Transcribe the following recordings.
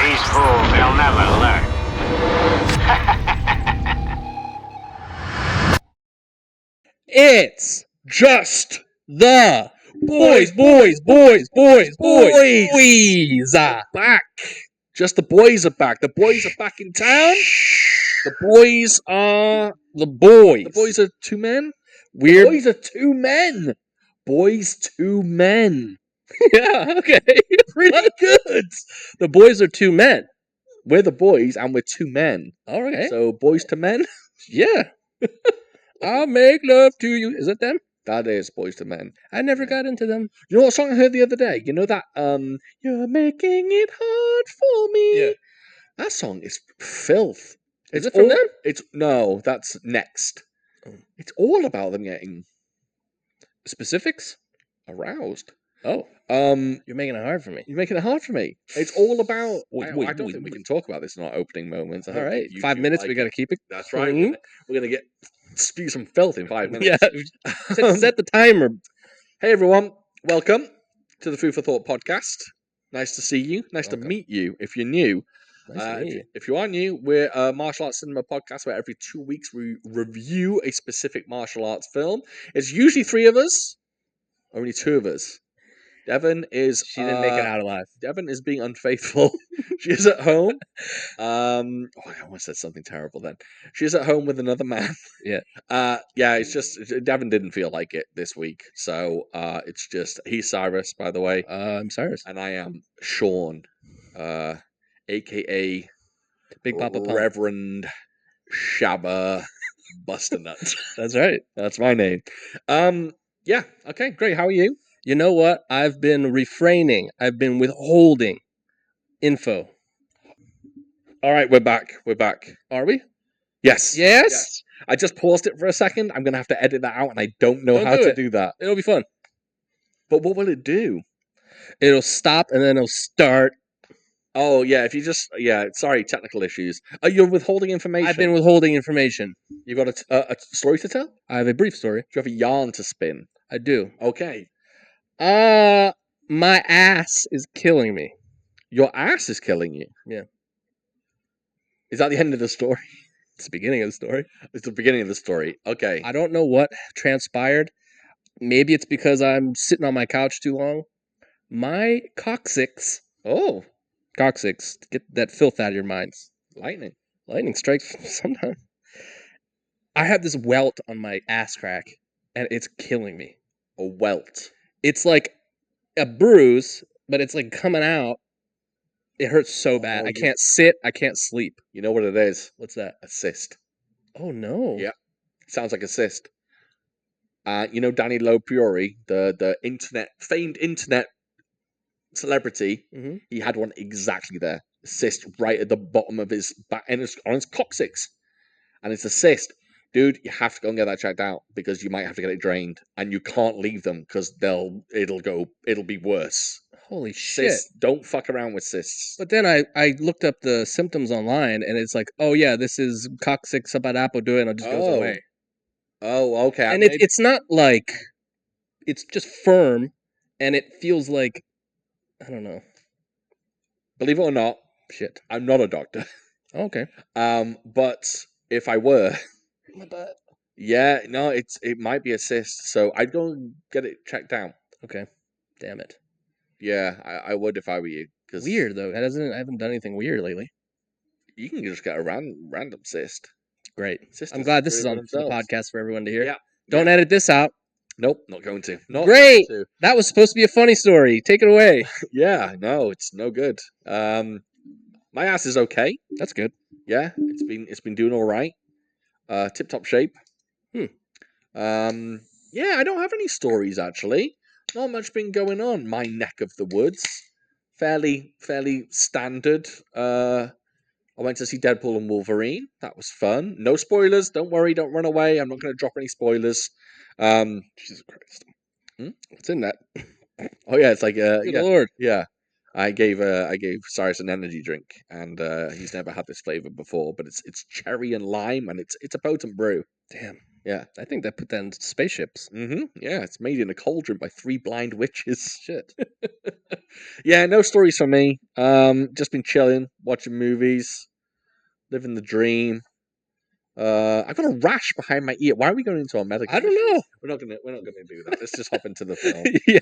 These fools, they'll never learn. It's just the boys. Back. Just the boys are back. The boys are back in town. The boys are... The boys. The boys are two men? Weird. The boys are two men. Boys, two men. Yeah, okay. Pretty good. The boys are two men. We're the boys and we're two men. All right. So boys to men? Yeah. I'll make love to you. Is it them? That is Boys to Men. I never got into them. You know what song I heard the other day? You know that, You're making it hard for me. Yeah. That song is filth. Is it from them? No, that's Next. Oh. It's all about them getting Specifics? aroused. Oh. You're Making it hard for me. making it hard for me. It's all about... Wait, I don't think we can talk about this in our opening moments. I All hope right. you 5 minutes. like We got to it. keep it. That's right. clean. We're gonna spew some filth in 5 minutes. Yeah. Set the timer. Hey everyone, welcome to the Food for Thought podcast. Nice to see you. Nice Welcome. to meet you. If you're new, Nice to meet you. if you are new, we're a martial arts cinema podcast where every 2 weeks we review a specific martial arts film. It's usually 3 of us, only 2 of us. Devan is... She didn't make it out alive. Devan is being unfaithful. She is at home. I almost said something terrible then. She's at home with another man. Yeah. It's just Devan didn't feel like it this week. So it's just he's Cyrus, by the way. I'm Cyrus. And I am Sean, aka Big Papa Pump. Reverend Shabba Busternut. That's right. That's my name. Yeah, okay, great. How are you? You know what? I've been refraining. I've been withholding info. All right, we're back. We're back. Are we? Yes. Yes. I just paused it for a second. I'm going to have to edit that out, and I don't know Don't how do to it. do that. It'll be fun. But what will it do? It'll stop and then it'll start. Oh, yeah, if you just... Yeah, sorry, technical issues. You're withholding information. I've been withholding information. You've got a story to tell? Do I have a brief story. you have a yarn to spin? I do. Okay. My ass is killing me. Your ass is killing you? Yeah. Is that the end of the story? It's the beginning of the story. It's the beginning of the story. Okay. I don't know what transpired. Maybe it's because I'm sitting on my couch too long. My coccyx, Oh, get that filth out of your minds. lightning. Lightning strikes sometimes. I have this welt on my ass crack, and it's killing me. A welt. It's like a bruise, but it's like coming out. It hurts so bad. Oh, I you- can't sit. I can't sleep. You know what it is? What's that? A cyst. Oh no. Yeah. Sounds like a cyst. You know Danny Lowe Priori, the famed internet celebrity. Mhm. He had one exactly there, a cyst right at the bottom of his back, and it's on his coccyx, and it's a cyst. Dude, you have to go and get that checked out because you might have to get it drained, and you can't leave them because it'll be worse. Holy shit. Cysts, don't fuck around with cysts. But then I looked up the symptoms online, and it's like, oh yeah, this is coccyx apadapodo, and it just goes Oh, away. Oh, okay. And it's not like, it's just firm, and it feels like, I don't know. Believe it or not, Shit. I'm not a doctor. Okay. But if I were, My butt. yeah, no, it might be a cyst. So I'd go and get it checked out. Okay. Damn it. Yeah, I would if I were you. Cause Weird though. I haven't done anything weird lately. You can just get a random cyst. Great. Cysts I'm glad this is create on the themselves. podcast for everyone to hear. Yeah. Don't edit this out. Nope, not going to. Not Great. going to. That was supposed to be a funny story. Take it away. Yeah, no, it's no good. My ass is okay. That's good. Yeah, it's been doing all right. Tip top shape. Yeah, I don't have any stories actually. Not much been going on. My neck of the woods, fairly standard. I went to see Deadpool and Wolverine. That was fun. No spoilers. Don't worry. Don't run away. I'm not going to drop any spoilers. Jesus Christ. What's in that? Oh yeah, it's like Good yeah, Lord. yeah. I gave Cyrus an energy drink, and he's never had this flavor before. But it's cherry and lime, and it's a potent brew. Damn. Yeah. I think that put that in spaceships. Yeah, it's made in a cauldron by 3 blind witches. Shit. Yeah, no stories for me. Just been chilling, watching movies, living the dream. I've got a rash behind my ear. Why are we going into our medical? I don't know. We're not gonna do that. Let's just hop into the film. Yeah.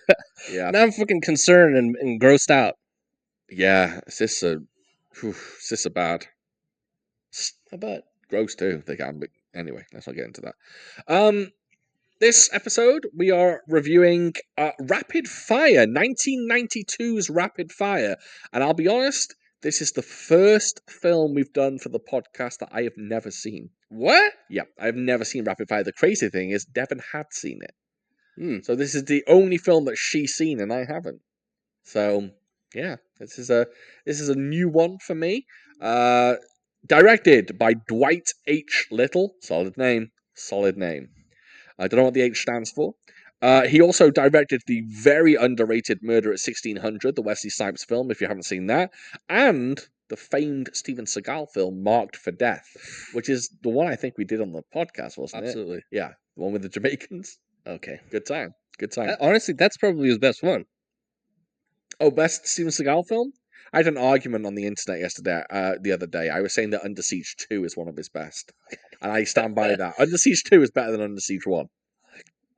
Yeah. Now I'm fucking concerned and grossed out. Yeah. Is this a bad? How about? Gross too. They can, but anyway, let's not get into that. This episode we are reviewing Rapid Fire, 1992's Rapid Fire, and I'll be honest, this is the first film we've done for the podcast that I have never seen. What? Yeah, I've never seen Rapid Fire. The crazy thing is, Devan had seen it, Hmm. so this is the only film that she's seen and I haven't. So yeah, this is a new one for me. Directed by Dwight H. Little. Solid name. I don't know what the H stands for. He also directed the very underrated Murder at 1600, the Wesley Snipes film, if you haven't seen that, and the famed Steven Seagal film, Marked for Death, which is the one I think we did on the podcast, wasn't it? Absolutely. Yeah, the one with the Jamaicans. Okay. Good time. Honestly, that's probably his best one. Oh, best Steven Seagal film? I had an argument on the internet the other day. I was saying that Under Siege 2 is one of his best. And I stand by that. Under Siege 2 is better than Under Siege 1.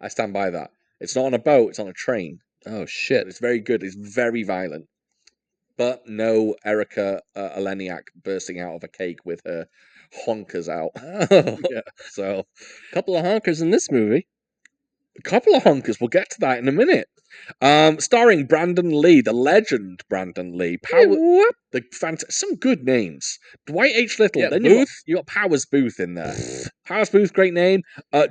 I stand by that. It's not on a boat, it's on a train. Oh shit. It's very good. It's very violent. But no Erica Eleniak bursting out of a cake with her honkers out. Oh. Yeah, so A couple of honkers in this movie. a couple of honkers. We'll get to that in a minute. Starring Brandon Lee, the legend Brandon Lee. What? Some good names. Dwight H. Little. Yeah, Then Booth. you got Powers Booth in there. Powers Booth, great name.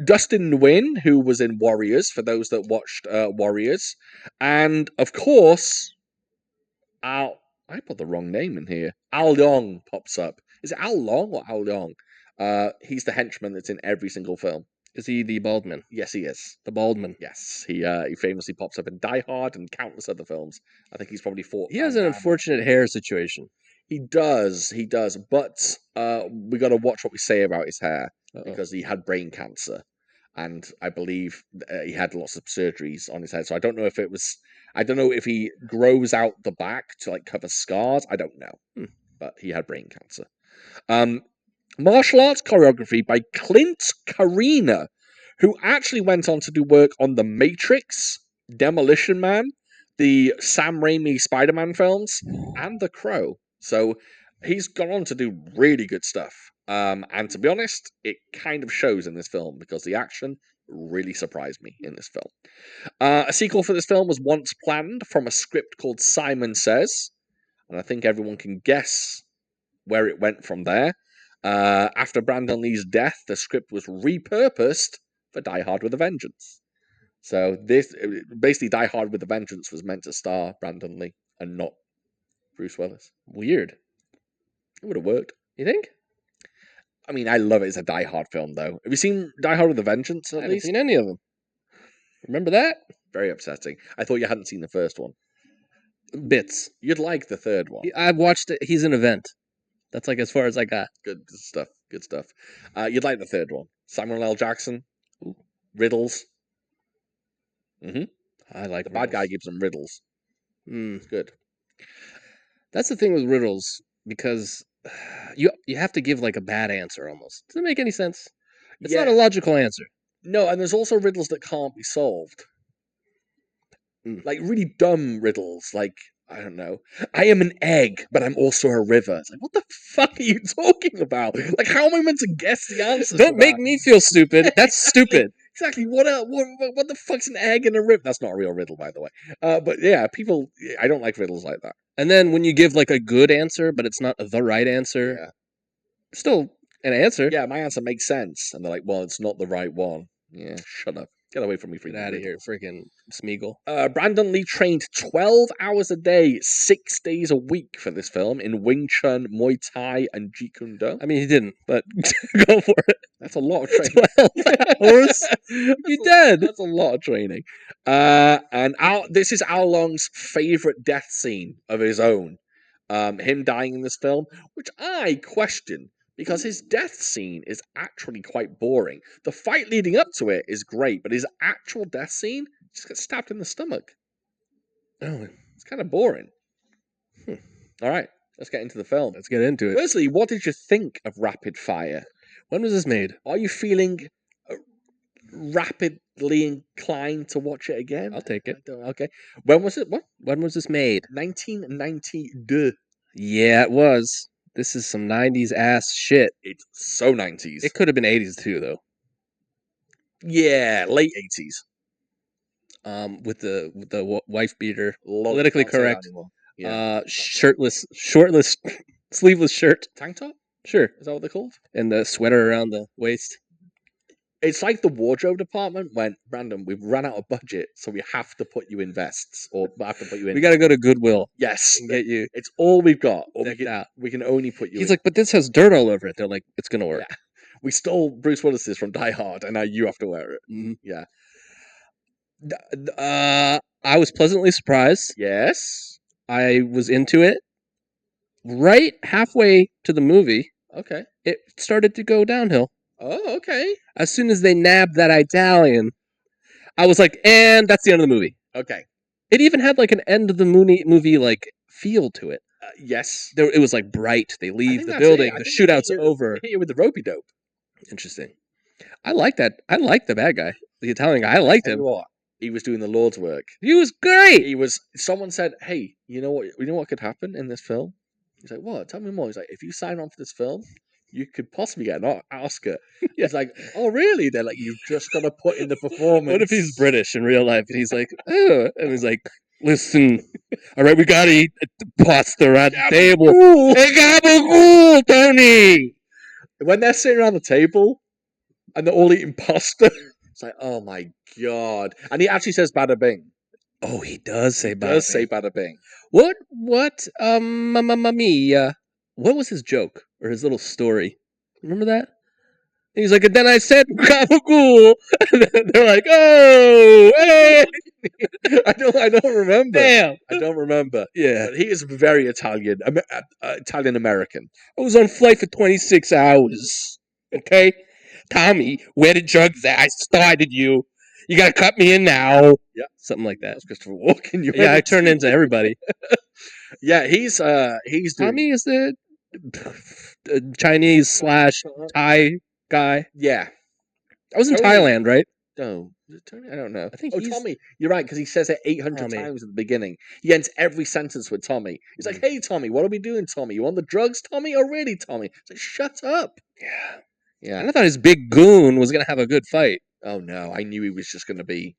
Dustin Nguyen, who was in Warriors, for those that watched Warriors. And, of course, I put the wrong name in here. Al Long pops up. Is it Al Long or Al Long? He's the henchman that's in every single film. Is he the Baldman? Yes, he is. The Baldman. Yes, he famously pops up in Die Hard and countless other films. I think he's probably fought. He has an unfortunate hair situation. He does. But we got to watch what we say about his hair because he had brain cancer, and I believe he had lots of surgeries on his head. So I don't know if it was. I don't know if he grows out the back to like cover scars. I don't know, but he had brain cancer. Martial arts choreography by Clint Carina, who actually went on to do work on The Matrix, Demolition Man, the Sam Raimi Spider-Man films, and The Crow. So he's gone on to do really good stuff. And to be honest, it kind of shows in this film because the action really surprised me in this film. A sequel for this film was once planned from a script called Simon Says, and I think everyone can guess where it went from there. After Brandon Lee's death, the script was repurposed for Die Hard with a Vengeance. So this basically Die Hard with a Vengeance was meant to star Brandon Lee and not Bruce Willis. Weird. It would have worked. You think? I mean, I love it as a Die Hard film, though. Have you seen Die Hard with a Vengeance? I At haven't least seen any of them. Remember that? very upsetting. I thought you hadn't seen the first one. Bits. You'd like the third one. I've watched it. He's an event. That's like as far as I got. Good stuff. You'd like the third one. Samuel L. Jackson, riddles. I like The bad guy gives them riddles. It's good. That's the thing with riddles, because you have to give like a bad answer almost. Does it make any sense? It's not a logical answer. No, and there's also riddles that can't be solved. Like really dumb riddles, like, I don't know, I am an egg, but I'm also a river. It's like, what the fuck are you talking about? Like, how am I meant to guess the answer? Don't make me feel stupid. That's stupid. Exactly. What the fuck's an egg and a river? That's not a real riddle, by the way. But yeah, I don't like riddles like that. And then when you give like a good answer, but it's not the right answer, still an answer. Yeah, my answer makes sense. And they're like, well, it's not the right one. Yeah, shut up. Get away from me, freaking Get out of here, freaking Smeagol. Brandon Lee trained 12 hours a day, 6 days a week for this film in Wing Chun, Muay Thai, and Jeet Kune Do. I mean, he didn't, but go for it. That's a lot of training. 12 hours? You dead. That's a lot of training. This is Al Long's favorite death scene of his own. Him dying in this film, which I question, because his death scene is actually quite boring. The fight leading up to it is great, but his actual death scene just gets stabbed in the stomach. Oh, It's kind of boring. All right, let's get into the film. let's get into it. Firstly, what did you think of Rapid Fire? When was this made? Are you feeling rapidly inclined to watch it again? I'll take it. Okay. When was it? What? When was this made? 1992. Yeah, it was. This is some 90s ass shit. It's so 90s. It could have been 80s too, though. Yeah, late 80s. With the wife beater, Love- politically can't say that correct. anymore. Yeah. Shirtless, shortless, sleeveless shirt. Tank top? Sure. Is that what they're called? And the sweater around the waist. It's like the wardrobe department went, Brandon, we've run out of budget, so we have to put you in vests, or have to put you in. We got to go to Goodwill Yes, and get you. it's all we've got. Or decked out. we can only put you. He's in. like, but this has dirt all over it. They're like, it's gonna work. Yeah. We stole Bruce Willis's from Die Hard, and now you have to wear it. Mhm. Yeah. I was pleasantly surprised. Yes. I was into it. Right halfway to the movie, Okay. it started to go downhill. Oh, okay. As soon as they nabbed that Italian, I was like, and that's the end of the movie. Okay. It even had like an end of the movie like feel to it. Yes. It was like bright. They leave think the that's building. it. I The think shootout's they hit over. Hit you with the ropey dope. Interesting. I like that. I like the bad guy, the Italian guy. I liked Tell him. you what, he was doing the Lord's work. He was great. He was. Someone said, "Hey, you know what? You know what could happen in this film?" He's like, "What? Tell me more." He's like, "If you sign on for this film, you could possibly get an Oscar." Yeah. It's like, "Oh, really?" They're like, "You've just got to put in the performance." What if he's British in real life and he's like, oh, and he's like, listen, all right, we gotta eat the pasta at the table. Hey, gabagool, Tony. When they're sitting around the table and they're all eating pasta, it's like, "Oh my god!" And he actually says "bada bing." Oh, he does say bada Does bing. say "bada bing." What, mamma mia. What was his joke or his little story? Remember that? And he's like, and then I said, gabagool. And then they're like, oh, hey. I don't remember. Damn. I don't remember. Yeah. But he is very Italian, Italian American. I was on flight for 26 hours. Okay? Tommy, where the drugs at? I started you. You gotta cut me in now. Yeah. Something like that. That's Christopher Walken. You Yeah, I turned into everybody. Yeah, he's doing... Tommy is the Chinese / Thai guy. Yeah. I was in Tony. Thailand, right? No, is it Tony? I don't know. I think Oh, he's- Tommy. You're right, because he says it 800 Tommy. times at the beginning. He ends every sentence with Tommy. He's like, "Hey, Tommy, what are we doing, Tommy? You want the drugs, Tommy? Oh, really, Tommy?" It's like, "Shut up." Yeah. Yeah. And I thought his big goon was gonna have a good fight. Oh, no. I knew he was just going to be...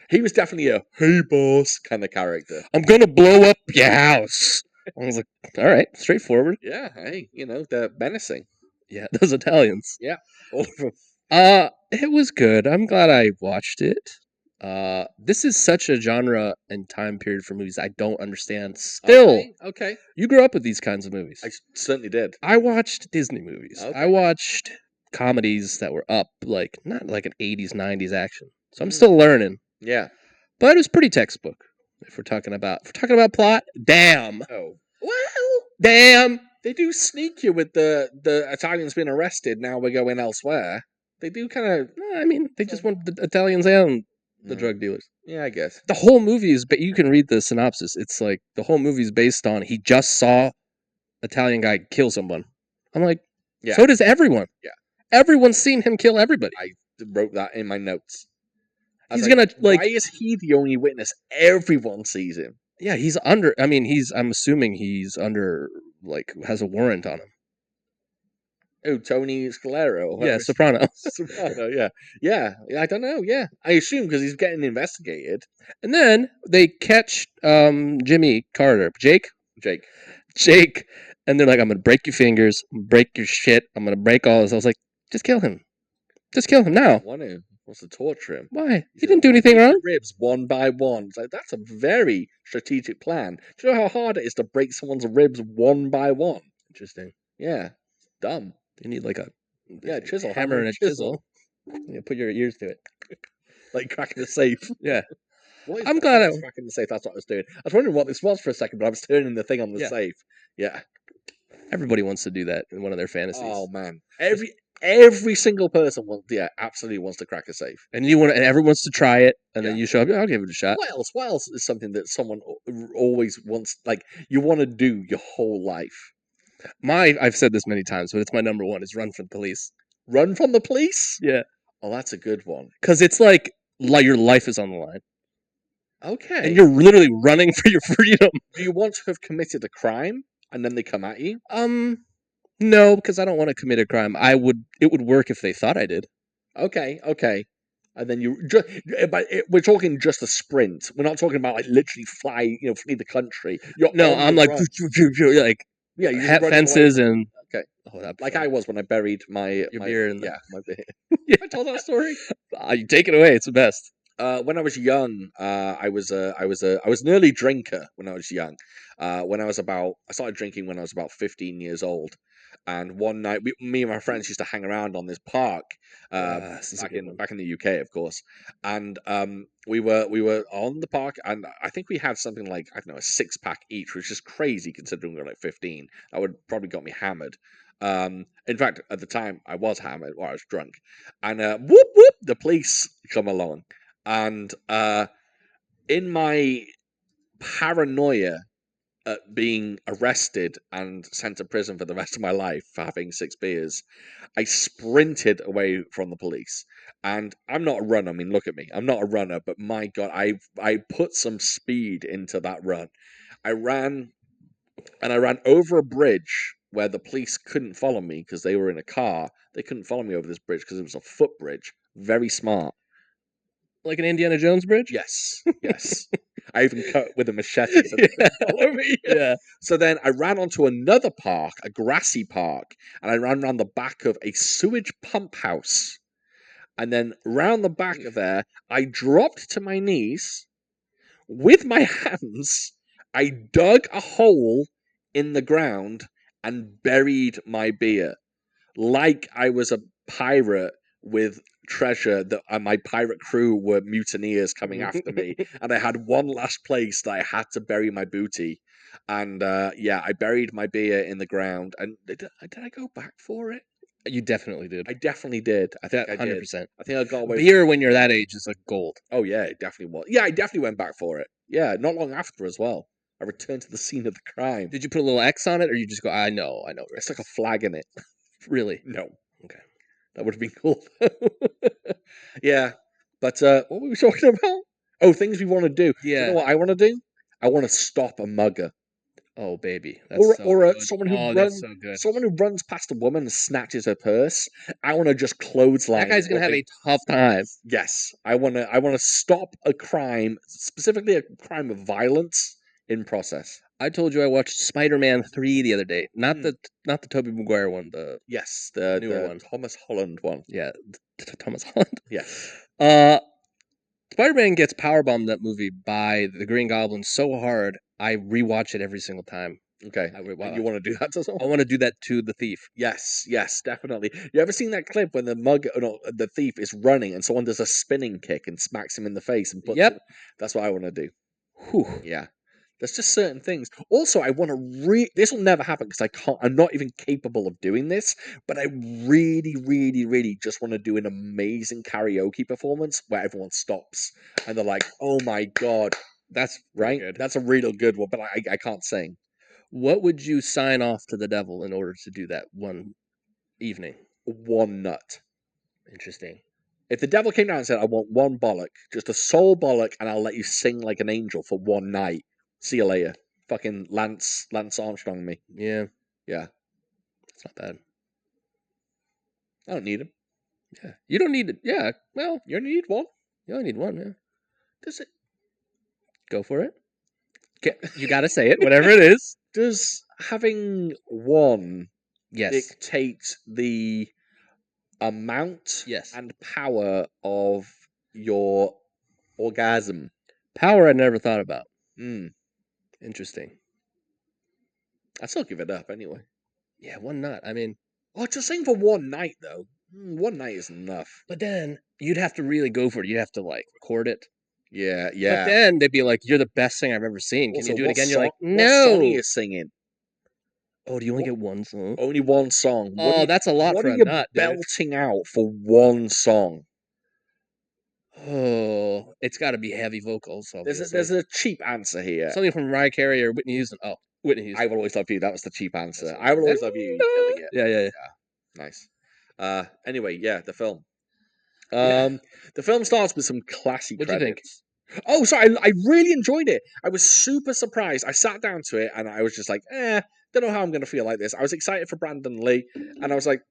He was definitely a "hey, boss" kind of character. I'm gonna blow up your house. I was like, all right, straightforward. Yeah, hey, they're menacing. Yeah, those Italians. All of them. It was good. I'm glad I watched it. This is such a genre and time period for movies I don't understand. Still, Okay. you grew up with these kinds of movies. I certainly did. I watched Disney movies. Okay. I watched comedies that were up, like not like an 80s, 90s action. So I'm Mhm. still learning. Yeah. But it was pretty textbook. If we're talking about plot, damn. Oh. Well, Damn. they do sneak you with the Italians being arrested. Now we're going elsewhere. They do kind of... No, I mean, they just want the Italians and the Mm. drug dealers. Yeah, I guess. The whole movie is, but you can read the synopsis. It's like the whole movie is based on he just saw Italian guy kill someone. I'm like, Yeah. so does everyone. Yeah. Everyone's seen him kill everybody. I wrote that in my notes. I was He's gonna, like- Why is he the only witness? Everyone sees him. Yeah, he's under. I mean, I'm assuming he's under, like, has a warrant on him. Oh, Tony Scalero. Yeah, Soprano. Soprano, yeah. Yeah, I don't know, yeah. I assume because he's getting investigated. And then they catch Jimmy Carter, Jake, and they're like, I'm gonna break your fingers, break your shit, I'm gonna break all this. I was like, just kill him. Just kill him now. Wants to torture him. Why? He didn't do anything wrong. Ribs one by one. It's like, that's a very strategic plan. Do you know how hard it is to break someone's ribs one by one? Interesting. Yeah, it's dumb. You need like a chisel, hammer and a chisel. Yeah, put your ears to it. Like cracking the safe. Yeah. What is I'm that? glad Oh, cracking the safe. That's what I was doing. I was wondering what this was for a second, but I was turning the thing on the Yeah. safe. Yeah. Everybody wants to do that in one of their fantasies. Oh man, every single person absolutely wants to crack a safe. And everyone wants to try it, and then Yeah. you show up. I'll give it a shot. What else? What else is something that someone always wants? Like you want to do your whole life. I've said this many times, but it's my number one: is run from the police. Run from the police? Yeah, Oh, that's a good one. because it's like your life is on the line, Okay. and you're literally running for your freedom. Do you want to have committed a crime and then they come at you? No, because I don't want to commit a crime. It would work if they thought I did. Okay. And then we're talking just a sprint. We're not talking about like literally fly the country. I'm like, like yeah, you're just running fences away. and Okay. Oh, that'd be Like fun. I was when I buried my beer in my beer. Have I told that story? You take it away. It's the best. When I was young, I was an early drinker when I was young. I started drinking when I was about 15 years old. And one night, me and my friends used to hang around on this park, back in the UK, of course. And we were on the park, and I think we had something like, I don't know, a 6-pack each, which is crazy considering we were like 15. That would probably got me hammered. In fact, at the time, I was hammered, or I was drunk, and whoop whoop, the police come along, and in my paranoia at being arrested and sent to prison for the rest of my life for having 6 beers, I sprinted away from the police. And I'm not a runner. I mean, look at me. I'm not a runner, but my God, I put some speed into that run. I ran over a bridge where the police couldn't follow me because they were in a car. They couldn't follow me over this bridge because it was a footbridge. Very smart. Like an Indiana Jones bridge? Yes. I even cut with a machete so they couldn't follow me. Yeah. So then I ran onto another park, a grassy park, and I ran around the back of a sewage pump house. And then round the back of there, I dropped to my knees. With my hands, I dug a hole in the ground and buried my beer. Like I was a pirate with treasure that my pirate crew were mutineers coming after me, and I had one last place that I had to bury my booty, and I buried my beer in the ground. And did I go back for it? You definitely did. I definitely did. I think I did. 100%. I think I got away. Beer when you're that age is like gold. Oh yeah, it definitely was. Yeah, I definitely went back for it. Yeah, not long after as well. I returned to the scene of the crime. Did you put a little X on it, or you just go, I know. I stuck a flag in it. Really? No. Okay. That would have been cool. Yeah. But what were we talking about? Oh, things we want to do. Yeah. Do you know what I want to do? I want to stop a mugger. Oh, baby. That's Someone who runs. that's so good. Someone who runs past a woman and snatches her purse. I want to just clothesline. That guy's gonna have a tough time. Yes, I want to stop a crime, specifically a crime of violence, in process. I told you I watched Spider-Man 3 the other day. Not the Tobey Maguire one. The newer one. Thomas Holland one. Yeah, Thomas Holland. Yeah. Spider-Man gets powerbombed that movie by the Green Goblin so hard, I rewatch it every single time. Okay. And you want to do that to someone? I want to do that to the thief. Yes, definitely. You ever seen that clip when the thief is running and someone does a spinning kick and smacks him in the face and puts him? That's what I want to do. Whew. Yeah. There's just certain things. Also, I want to this will never happen because I'm not even capable of doing this, but I really, really, really just want to do an amazing karaoke performance where everyone stops and they're like, oh my God. That's right. Good. That's a real good one, but I can't sing. What would you sign off to the devil in order to do that one evening? One nut. Interesting. If the devil came down and said, I want one bollock, just a soul bollock, and I'll let you sing like an angel for one night. See you later. Fucking Lance Armstrong me. Yeah. Yeah. That's not bad. I don't need him. Yeah. You don't need it. Yeah. Well, you only need one. You only need one, yeah. Does it? Go for it. You got to say it, whatever it is. Does having one dictate the amount and power of your orgasm? Power I never thought about. Interesting. I still give it up anyway. Yeah, one nut. I mean, just saying for one night though. One night is enough. But then you'd have to really go for it. You'd have to like record it. Yeah. But then they'd be like, "You're the best singer I've ever seen. Can you do it again?" You're like, "No." What song are you singing? Oh, do you only get one song? Only one song. Oh, that's a lot what for are a you nut, dude. belting out for one song? Oh, it's got to be heavy vocals, obviously. There's a cheap answer here. Something from Mariah Carey or Whitney Houston. Oh, Whitney Houston. I Will Always Love You. That was the cheap answer. That's I Will Always Love You. You're killing it. Yeah. Nice. Anyway, yeah, the film. Yeah. The film starts with some classy What'd you think? credits. Oh, sorry, I really enjoyed it. I was super surprised. I sat down to it and I was just like, don't know how I'm going to feel like this. I was excited for Brandon Lee and I was like,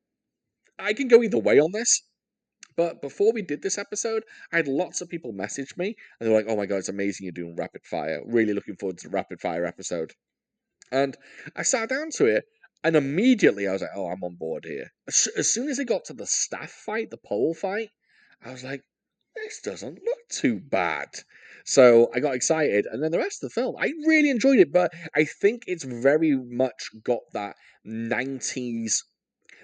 I can go either way on this. But before we did this episode, I had lots of people message me and they're like, oh my God, it's amazing you're doing rapid fire. Really looking forward to the rapid fire episode. And I sat down to it and immediately I was like, oh, I'm on board here. As soon as it got to the staff fight, the pole fight, I was like, this doesn't look too bad. So I got excited, and then the rest of the film, I really enjoyed it, but I think it's very much got that 90s.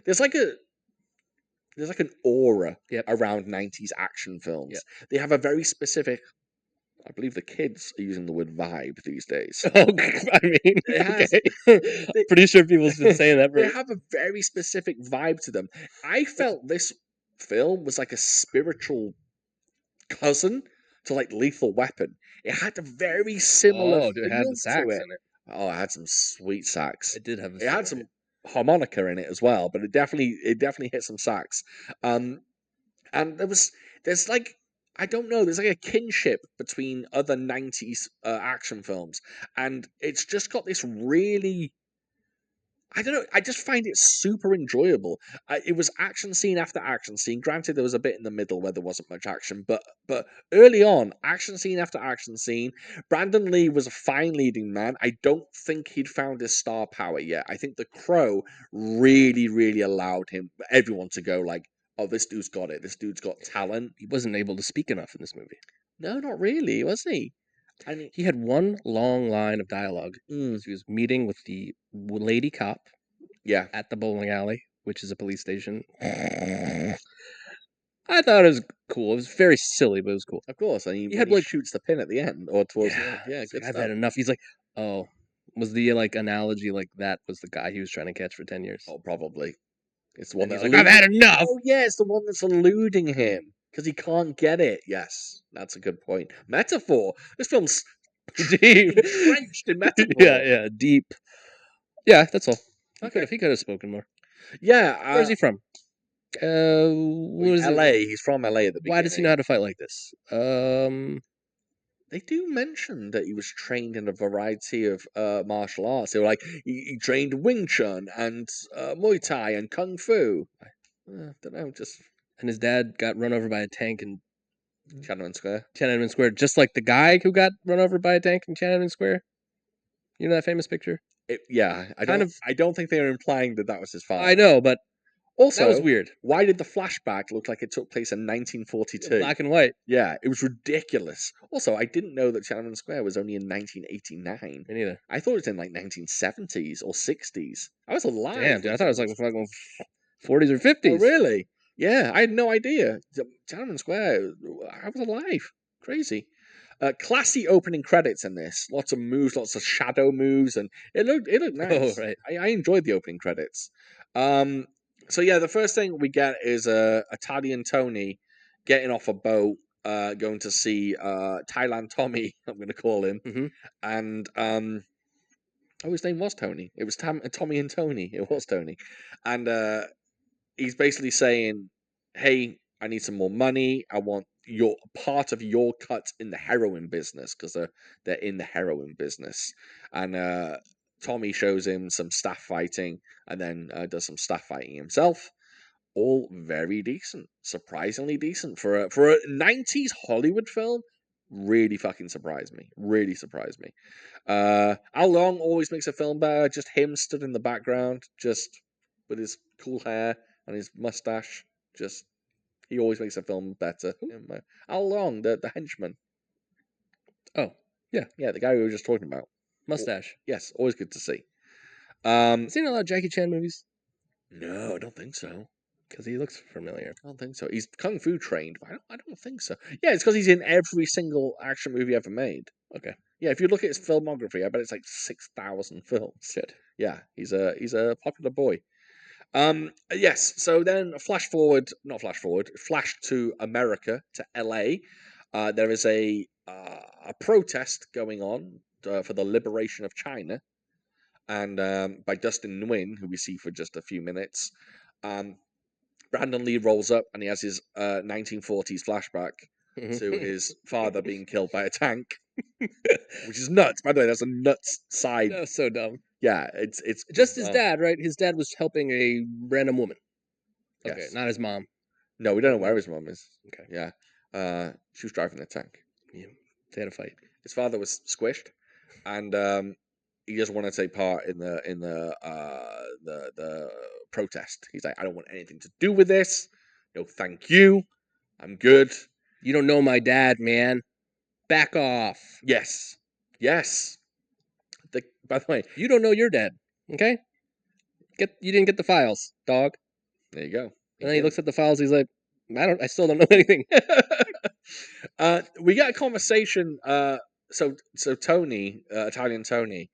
There's like an aura around 90s action films. Yep. They have a very specific, I believe the kids are using the word vibe these days. Oh, I mean, It has, okay. Pretty sure people's been saying that. They have a very specific vibe to them. I felt this film was like a spiritual cousin to like Lethal Weapon. It had a very similar Oh, dude, it had feel the sax to it. in it. Oh, it had some sweet sax. It did have. It had some harmonica in it as well, but it definitely hit some sax. And there's like, I don't know, there's like a kinship between other 90s action films, and it's just got this really, I don't know. I just find it super enjoyable. It was action scene after action scene. Granted, there was a bit in the middle where there wasn't much action, but early on, action scene after action scene. Brandon Lee was a fine leading man. I don't think he'd found his star power yet. I think The Crow really, really allowed everyone to go like, "Oh, this dude's got it. This dude's got talent." He wasn't able to speak enough in this movie. No, not really, was he? I mean, he had one long line of dialogue. He was meeting with the lady cop. Yeah. At the bowling alley, which is a police station. I thought it was cool. It was very silly, but it was cool. Of course, and he shoots the pin at the end or towards the end. Yeah, good I've stuff. had enough. He's like, oh, was the like analogy like that was the guy he was trying to catch for 10 years? Oh, probably. It's the one that's like, I've had enough. Oh yeah, it's the one that's eluding him because he can't get it. Yes, that's a good point. Metaphor. This film's deep, entrenched in metaphor. Yeah, deep. Yeah, that's all. He could have spoken more. Yeah. Where's he from? LA. He's from LA at the beginning. Why does he know how to fight like this? They do mention that he was trained in a variety of martial arts. They were like, he trained Wing Chun and Muay Thai and Kung Fu. I don't know, just... And his dad got run over by a tank in Tiananmen Square. Tiananmen Square, just like the guy who got run over by a tank in Tiananmen Square. You know that famous picture? I don't think they were implying that was his father. I know, but also, that was weird. Why did the flashback look like it took place in 1942? Black and white. Yeah, it was ridiculous. Also, I didn't know that Tiananmen Square was only in 1989. Me neither. I thought it was in like 1970s or 60s. I was alive. Damn, dude, I thought it was like fucking 40s or 50s. Oh, really? Yeah, I had no idea. Tiananmen Square, I was alive. Crazy. Classy opening credits in this. Lots of moves, lots of shadow moves, and it looked nice. Oh, right. I enjoyed the opening credits. So yeah, the first thing we get is Italian Tony getting off a boat, going to see Thailand Tommy. I'm going to call him, and his name was Tony. It was Tommy and Tony. It was Tony, and he's basically saying, "Hey, I need some more money. I want your part of your cut in the heroin business," because they're in the heroin business. And Tommy shows him some staff fighting, and then does some staff fighting himself. All very decent, surprisingly decent for a 90s Hollywood film. Really fucking surprised me. Really surprised me. Al Long always makes a film better. Just him stood in the background, just with his cool hair and his mustache. He always makes a film better. Al Long, the henchman. Oh, yeah. Yeah, the guy we were just talking about. Mustache. Yes, always good to see. Has he in a lot of Jackie Chan movies? No, I don't think so. Because he looks familiar. I don't think so. He's kung fu trained, but I don't think so. Yeah, it's because he's in every single action movie ever made. Okay. Yeah, if you look at his filmography, I bet it's like 6,000 films. Shit. Yeah, he's a popular boy. Yes. So then, flash to America, to LA. There is a protest going on for the liberation of China, and by Dustin Nguyen, who we see for just a few minutes. Brandon Lee rolls up and he has his 1940s flashback to his father being killed by a tank, which is nuts. By the way, that's a nuts side. That was so dumb. Yeah, it's Just his dad, right? His dad was helping a random woman. Okay, Yes. not his mom. No, we don't know where his mom is. Okay. Yeah, she was driving the tank. Yeah, they had a fight. His father was squished, and he doesn't want to take part in the protest. He's like, I don't want anything to do with this. No, thank you. I'm good. You don't know my dad, man. Back off. Yes. By the way, You don't know your dad. Okay? You didn't get the files, dog. there you go. And then he looks at the files, he's like, I still don't know anything. We get a conversation. So Tony, Italian Tony,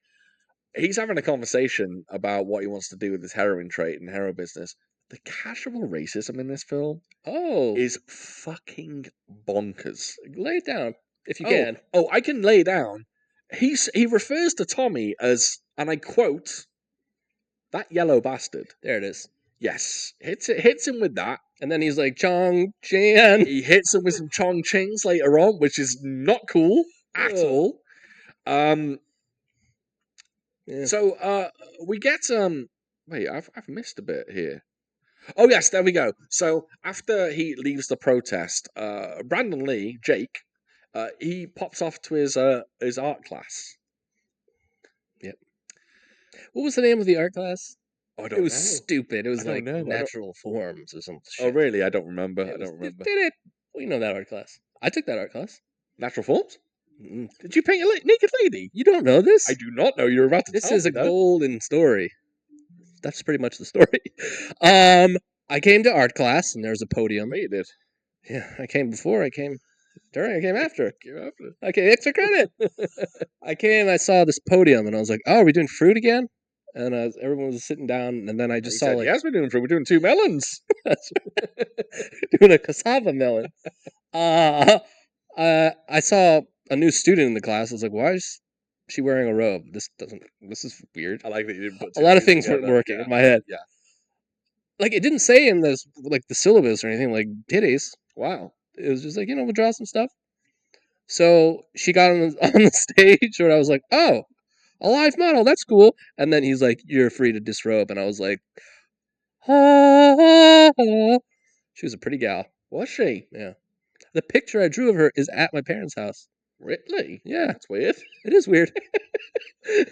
he's having a conversation about what he wants to do with his heroin trade and heroin business. The casual racism in this film is fucking bonkers. Lay it down if you can. Oh, I can lay it down. He refers to Tommy as, and I quote, that yellow bastard. There it is. Yes, hits him with that. And then he's like, Chong Chan. He hits him with some Chong Chings later on, which is not cool at all. So we get wait, I've missed a bit here. Oh yes, there we go. So after he leaves the protest, Brandon Lee, Jake, he pops off to his art class. Yep. What was the name of the art class? Oh, I don't It was know. stupid. It was like know. natural forms or something. Oh really? I don't remember. I don't remember. Did it? We know that art class. I took that art class. Natural forms? Mm. Did you paint a naked lady? You don't know this? I do not know. You're about to This tell is me a that. golden story. That's pretty much the story. I came to art class and there was a podium. You did. Yeah, I came before, I came during, I came after. Give after. Okay, extra credit. I saw this podium and I was like, oh, are we doing fruit again? And everyone was sitting down and then I just saw like... yes, we're doing fruit. We're doing 2 melons. doing a cassava melon. I saw a new student in the class. I was like, why is she wearing a robe? This is weird. I like that you didn't put a lot of things weren't working in my head. Yeah. Like, it didn't say in this, like, the syllabus or anything, like, titties. Wow. It was just like, we'll draw some stuff. So she got on the stage, and I was like, oh, a live model, that's cool. And then he's like, you're free to disrobe. And I was like, oh. She was a pretty gal. Was she? Yeah. The picture I drew of her is at my parents' house. Really? Yeah. That's weird. It is weird. It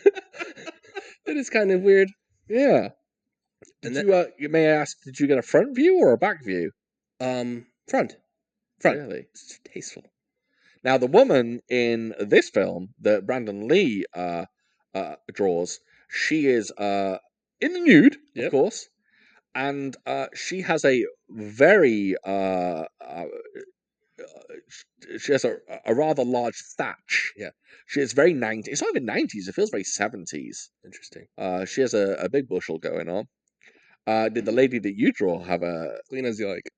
is kind of weird. Yeah. You may I ask, did you get a front view or a back view? Front. Really? It's tasteful. Now, the woman in this film that Brandon Lee draws, she is in the nude, of course, and she has a very she has a rather large thatch. Yeah. She is very 90s. It's not even 90s. It feels very 70s. Interesting. She has a big bushel going on. Did the lady that you draw have a... Clean as you like.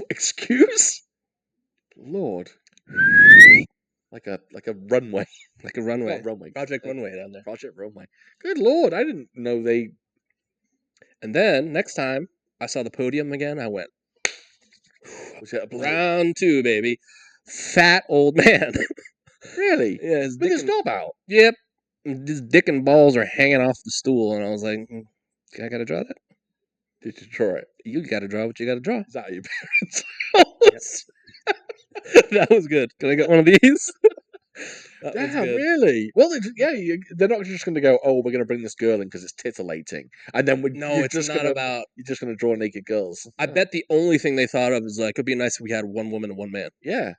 Excuse? Lord. Like a runway. Like a runway. Not runway. Project Runway down there. Project Runway. Good Lord, I didn't know they... And then, next time, I saw the podium again, I went... Was it a blow? Round 2, baby. Fat old man. Really? Yeah, With his knob out? Yep. His dick and balls are hanging off the stool, and I was like, I gotta draw that? Did you draw it? You gotta draw what you gotta draw. Is that your parents? That was good. Can I get one of these? Damn, really? Well, they're not just going to go, oh, we're going to bring this girl in because it's titillating. And then you're it's not about... You're just going to draw naked girls. I bet the only thing they thought of is like, it'd be nice if we had one woman and one man. Yeah.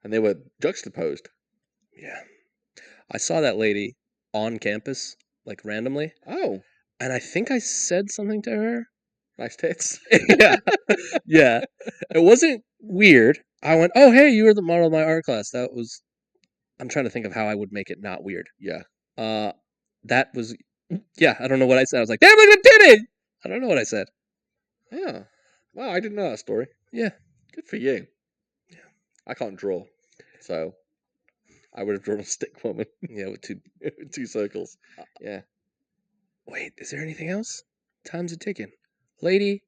And they were juxtaposed. Yeah. I saw that lady on campus, like randomly. Oh. And I think I said something to her. Nice tits. Yeah, yeah. It wasn't weird. I went, oh hey, you were the model of my art class. That was. I'm trying to think of how I would make it not weird. Yeah. That was. Yeah, I don't know what I said. I was like, damn it, I did it. I don't know what I said. Yeah. Wow, I didn't know that story. Yeah. Good for you. Yeah. I can't draw, so I would have drawn a stick woman. Yeah, with two circles. Yeah. Wait, is there anything else? Time's a ticking. Lady.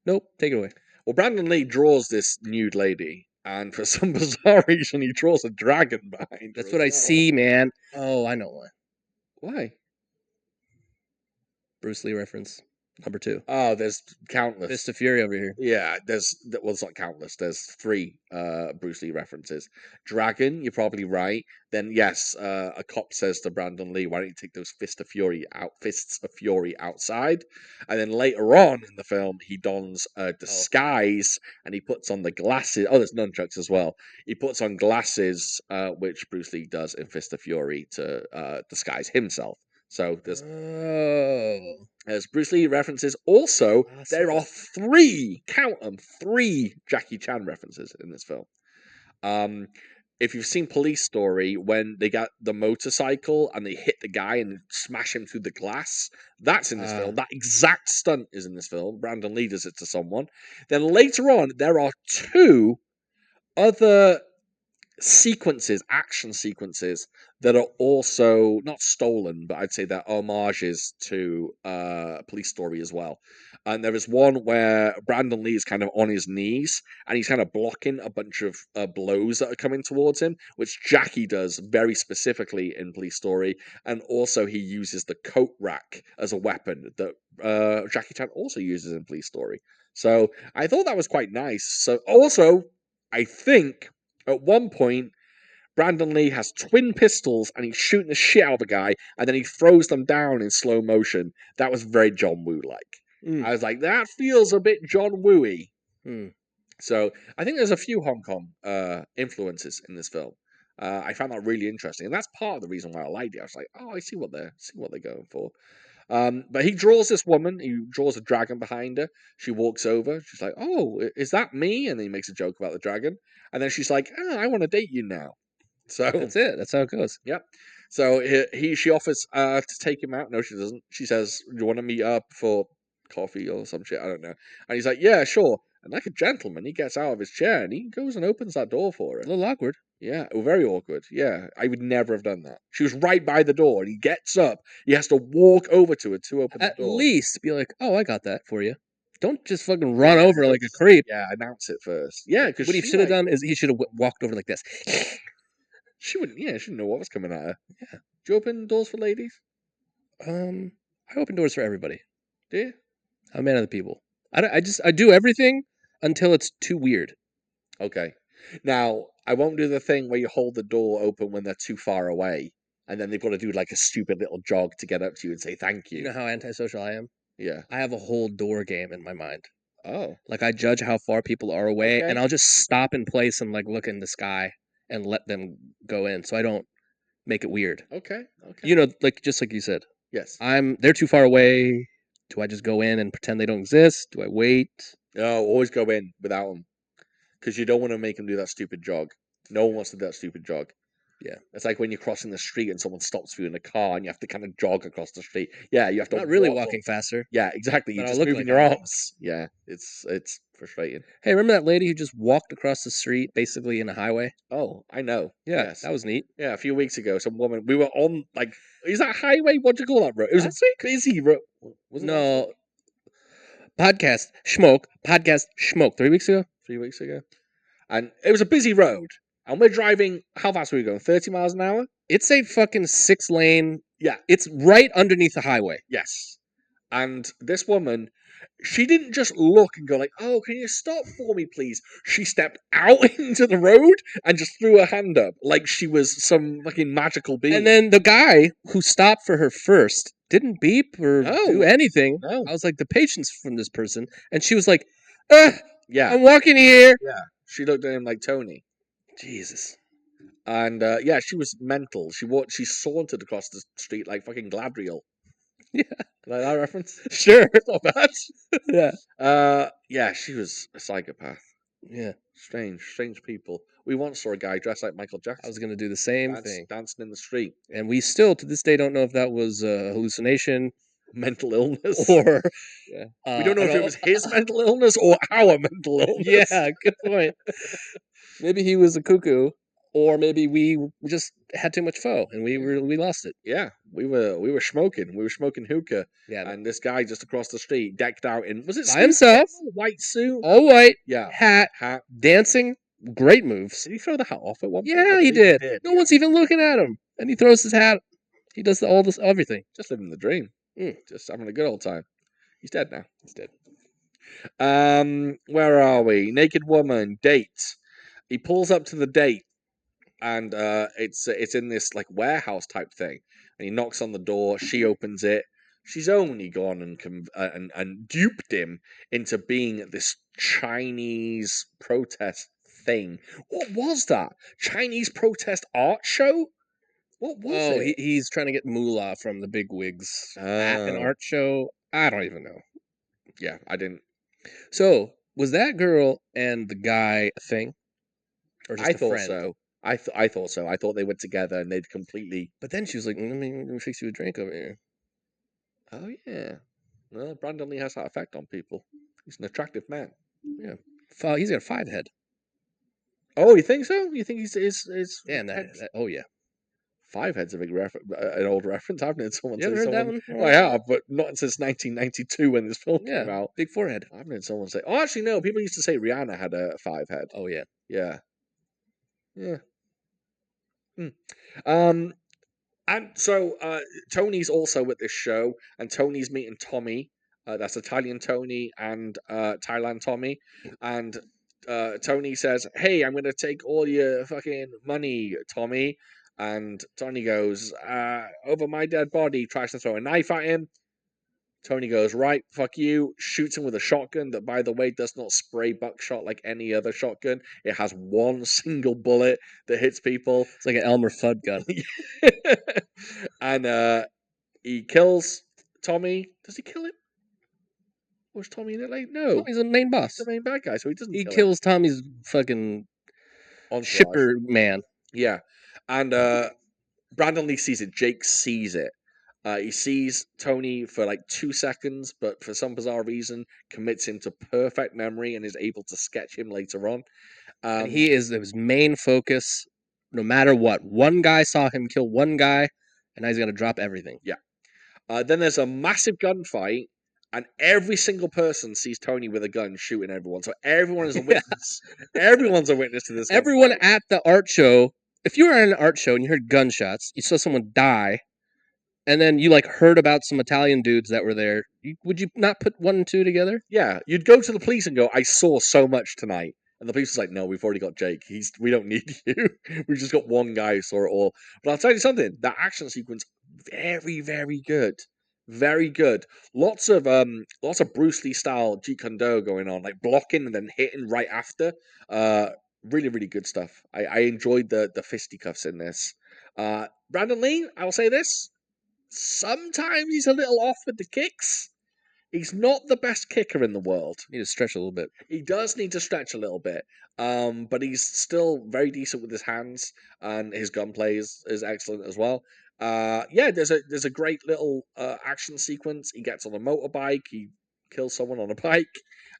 Nope, take it away. Well, Brandon Lee draws this nude lady, and for some bizarre reason, he draws a dragon behind That's her what I as well. see, man. Oh, I know why. Why? Bruce Lee reference. Number 2. Oh, there's countless. Fist of Fury over here. Yeah, well, it's not countless. There's 3 Bruce Lee references. Dragon, you're probably right. Then yes, a cop says to Brandon Lee, "Why don't you take those fists of fury outside?" And then later on in the film, he dons a disguise and he puts on the glasses. Oh, there's nunchucks as well. He puts on glasses, which Bruce Lee does in Fist of Fury to disguise himself. So there's Bruce Lee references. Also, there are 3, count them, 3 Jackie Chan references in this film. If you've seen Police Story, when they got the motorcycle and they hit the guy and smash him through the glass, that's in this film. That exact stunt is in this film. Brandon Lee does it to someone. Then later on, there are 2 other action sequences that are also not stolen, but I'd say they're homages to Police Story as well. And there is one where Brandon Lee is kind of on his knees and he's kind of blocking a bunch of blows that are coming towards him, which Jackie does very specifically in Police Story. And also he uses the coat rack as a weapon that Jackie Chan also uses in Police Story. So I thought that was quite nice. So also, I think at one point, Brandon Lee has twin pistols and he's shooting the shit out of a guy and then he throws them down in slow motion. That was very John Woo-like. I was like, that feels a bit John Woo-y. So I think there's a few Hong Kong influences in this film. I found that really interesting. And that's part of the reason why I liked it. I was like, oh, I see what they're going for. But he draws this woman. He draws a dragon behind her. She walks over. She's like, "Oh, is that me?" And then he makes a joke about the dragon. And then she's like, "I want to date you now." So that's it. That's how it goes. Yep. So she offers to take him out. No, she doesn't. She says, "Do you want to meet up for coffee or some shit?" I don't know. And he's like, "Yeah, sure." And like a gentleman, he gets out of his chair and he goes and opens that door for her. A little awkward. Yeah, very awkward. Yeah, I would never have done that. She was right by the door, and he gets up. He has to walk over to her to open the door. At least be like, "Oh, I got that for you." Don't just fucking run over like a creep. Yeah, announce it first. Yeah, because what he should have done is he should have walked over like this. She wouldn't. Yeah, she didn't know what was coming at her. Yeah. Do you open doors for ladies? I open doors for everybody. Do you? I'm a man of the people. I do everything until it's too weird. Okay. Now, I won't do the thing where you hold the door open when they're too far away, and then they've got to do like a stupid little jog to get up to you and say thank you. You know how antisocial I am? Yeah. I have a whole door game in my mind. Oh. Like I judge how far people are away, and I'll just stop in place and like look in the sky and let them go in, so I don't make it weird. Okay. You know, like just like you said. Yes. They're too far away. Do I just go in and pretend they don't exist? Do I wait? No, always go in without them. Because you don't want to make them do that stupid jog. No one wants to do that stupid jog. Yeah. It's like when you're crossing the street and someone stops for you in a car and you have to kind of jog across the street. Yeah, you have to... Not really walking faster. Yeah, exactly. You're just moving your arms. Yeah, it's frustrating. Hey, remember that lady who just walked across the street basically in a highway? Oh, I know. Yeah, yes. That was neat. Yeah, a few weeks ago, some woman... We were on, like... Is that highway? What do you call that road? It was a busy road. No. Podcast Schmoke. 3 weeks ago? 3 weeks ago. And it was a busy road. And we're driving, how fast were we going? 30 miles an hour? It's a fucking 6-lane. Yeah. It's right underneath the highway. Yes. And this woman, she didn't just look and go like, "Oh, can you stop for me, please?" She stepped out into the road and just threw her hand up like she was some fucking magical being. And then the guy who stopped for her first didn't beep or do anything. No. I was like, the patience from this person. And she was like, yeah, I'm walking here. Yeah. She looked at him like Tony. Jesus. And yeah, she was mental. She sauntered across the street like fucking Gladriel. Yeah. Like that reference? Sure. Not bad. Yeah. Yeah, she was a psychopath. Yeah. Strange people. We once saw a guy dressed like Michael I Jackson was gonna do the same thing. dancing in the street. And we still, to this day, don't know if that was a hallucination Mental illness. or. Yeah. We don't know and if it was his mental illness or our mental illness. Yeah, good point. Maybe he was a cuckoo, or maybe we just had too much pho and we lost it. Yeah, we were smoking. We were smoking hookah. Yeah, And this guy just across the street, decked out in, was it by Steve himself, Carell? White suit? all white, Yeah. hat, dancing, great moves. Did he throw the hat off at one point? Yeah, I he believe did. No one's even looking at him, and he throws his hat. He does all this everything. Just living the dream. Just having a good old time. He's dead now. He's dead. Where are we? Naked woman, date. He pulls up to the date, and it's in this like warehouse type thing. And he knocks on the door. She opens it. She's only gone and duped him into being this Chinese protest thing. What was that? Chinese protest art show? What was it? He's trying to get moolah from the big wigs at an art show. I don't even know. Yeah, I didn't. So was that girl and the guy a thing, or just I a thought friend? so. I thought so. I thought they went together and they'd completely. But then she was like, let me fix you a drink over here. Oh yeah. Well, Brandon Lee has that effect on people. He's an attractive man. Yeah. He's got a 5 head. Oh, you think so? You think he's Yeah, oh yeah. 5 heads a big an old reference. I've heard someone You say ever heard that someone. one? Well, I have, but not since 1992 when this film came out. Big forehead. I've heard someone say. Oh, actually, no. People used to say Rihanna had a 5 head. Oh yeah. Yeah. Yeah. And so Tony's also at this show, and Tony's meeting Tommy. That's Italian Tony and Thailand Tommy. And Tony says, "Hey, I'm gonna take all your fucking money, Tommy." And Tony goes, "Over my dead body." Tries to throw a knife at him. Tony goes, "Right, fuck you." Shoots him with a shotgun that, by the way, does not spray buckshot like any other shotgun. It has one single bullet that hits people. It's like an Elmer Fudd gun. And he kills Tommy. Does he kill him? Or is Tommy in it? Like, no. Tommy's the main boss. He's the main bad guy, so he doesn't. He kill kills Tommy's fucking Entourage. shipper man. Yeah, and Brandon Lee sees it. Jake sees it. He sees Tony for like 2 seconds, but for some bizarre reason, commits him to perfect memory and is able to sketch him later on. And he is his main focus, no matter what. One guy saw him kill one guy, and now he's gonna drop everything. Yeah. Then there's a massive gunfight, and every single person sees Tony with a gun shooting everyone. So everyone is a witness. Everyone's a witness to this. Everyone at the art show. If you were at an art show and you heard gunshots, you saw someone die, and then you like heard about some Italian dudes that were there, would you not put 1 and 2 together? Yeah, you'd go to the police and go, "I saw so much tonight." And the police is like, "No, we've already got Jake. We don't need you. We've just got one guy who saw it all." But I'll tell you something, that action sequence, very, very good. Very good. Lots of Bruce Lee style Jeet Kune Do going on, like blocking and then hitting right after. Really, really good stuff. I enjoyed the fisticuffs in this. Brandon Lee, I'll say this. Sometimes he's a little off with the kicks. He's not the best kicker in the world. You need to stretch a little bit. He does need to stretch a little bit. But he's still very decent with his hands, and his gunplay is excellent as well. Yeah, there's a great little action sequence. He gets on a motorbike, he kills someone on a bike,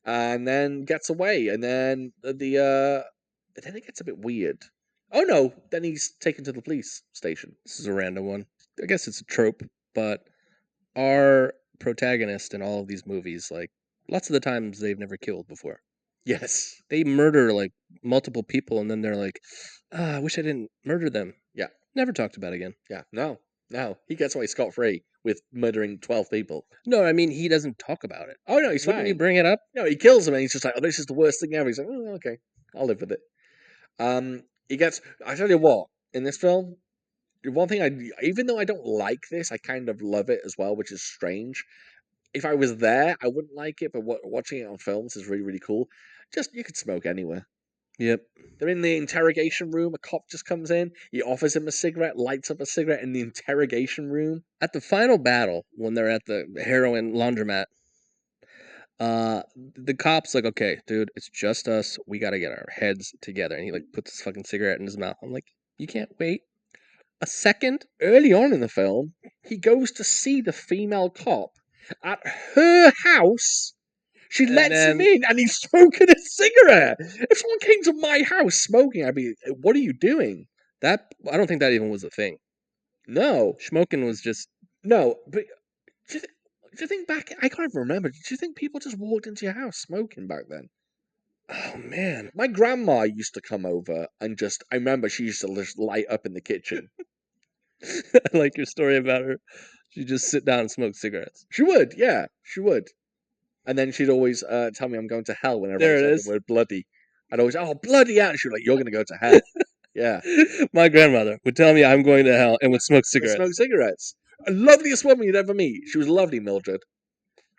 and then gets away. And then then it gets a bit weird. Oh no! Then he's taken to the police station. This is a random one. I guess it's a trope, but our protagonist in all of these movies, like lots of the times they've never killed before. Yes. They murder like multiple people, and then they're like, I wish I didn't murder them. Yeah. Never talked about it again. Yeah. No. He gets away scot-free with murdering 12 people. No, I mean, he doesn't talk about it. Oh, no, he's Wouldn't fine. he bring it up? No, he kills him, and he's just like, "Oh, this is the worst thing ever." He's like, "Oh, okay, I'll live with it." He gets. I tell you what, in this film, one thing even though I don't like this, I kind of love it as well, which is strange. If I was there, I wouldn't like it, but watching it on films is really, really cool. Just, you could smoke anywhere. Yep. They're in the interrogation room. A cop just comes in. He offers him a cigarette, lights up a cigarette in the interrogation room. At the final battle, when they're at the heroin laundromat, the cop's like, okay, dude, it's just us. We got to get our heads together. And he like puts his fucking cigarette in his mouth. I'm like, you can't wait a second? Early on in the film, he goes to see the female cop at her house. She And lets him then- in and he's smoking a cigarette. If someone came to my house smoking, I'd be, what are you doing? I don't think that even was a thing. No. Smoking was just, No, but do you think back, I can't even remember, do you think people just walked into your house smoking back then? oh man. My grandma used to come over and I remember she used to just light up in the kitchen. I like your story about her. She just sit down and smoke cigarettes. She would, yeah, she would. And then she'd always tell me I'm going to hell whenever There I it said is. the word bloody. I'd always, oh, bloody hell. And she'd be like, you're going to go to hell. Yeah. My grandmother would tell me I'm going to hell and would smoke cigarettes. Smoke cigarettes. A loveliest woman you'd ever meet. She was lovely, Mildred.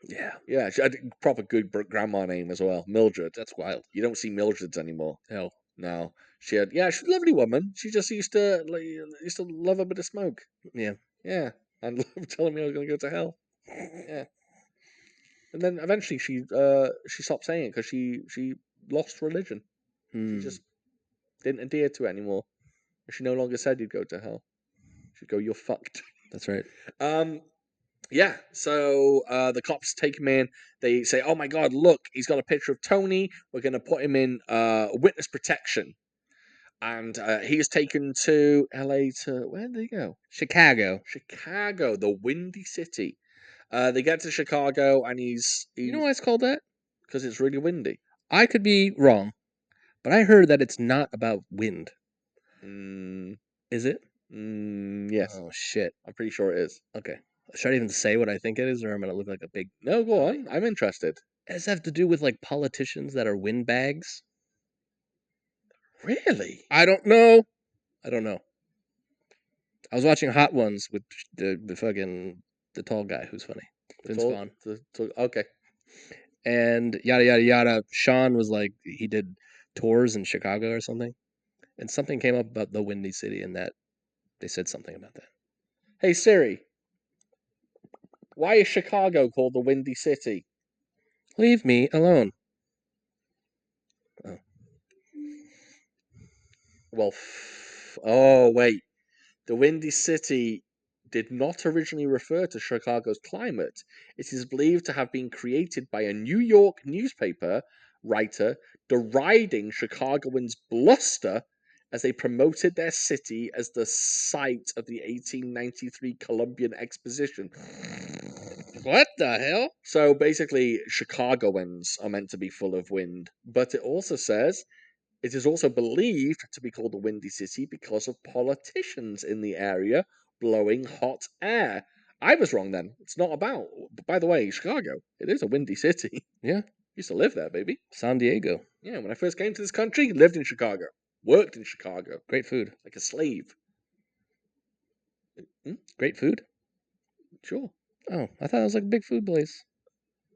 Yeah, Yeah, she had a proper good grandma name as well, Mildred. that's wild. You don't see Mildreds anymore. Hell. No. She's a lovely woman. She just used to love a bit of smoke. Yeah. Yeah. And love telling me I was going to go to hell. Yeah. And then eventually she stopped saying it because she lost religion. She just didn't adhere to it anymore. She no longer said you'd go to hell. She'd go, you're fucked. That's right. Yeah, so the cops take him in. They say, oh my God, look, he's got a picture of Tony. We're going to put him in witness protection. And he is taken to LA to, where did he go? Chicago. Chicago, the Windy City. They get to Chicago and he's You know why it's called that? because it's really windy. I could be wrong, but I heard that it's not about wind. Is it? Yes, Oh shit. I'm pretty sure it is. Okay. Should I even say what I think it is, or I'm gonna look like a big? No, go on. I'm interested. Does it have to do with like politicians that are windbags? Really? I don't know. I don't know. I was watching Hot Ones with the fucking the tall guy who's funny, Vince Vaughn, Okay. and yada yada yada. Sean was like he did tours in Chicago or something, and something came up about the Windy City, and that they said something about that. Hey Siri, why is Chicago called the Windy City? Leave me alone. Oh. Well, oh wait, the Windy City did not originally refer to Chicago's climate. It is believed to have been created by a New York newspaper writer deriding Chicagoans' bluster as they promoted their city as the site of the 1893 Columbian Exposition. What the hell? So basically, Chicagoans are meant to be full of wind, but it also says it is also believed to be called the Windy City because of politicians in the area blowing hot air. I was wrong then. It's not about. By the way, Chicago, it is a windy city. Yeah. Used to live there, baby. San Diego. Yeah, when I first came to this country, lived in Chicago. Worked in Chicago. Great food. Like a slave. Great food. Sure. Oh, I thought it was like a big food place.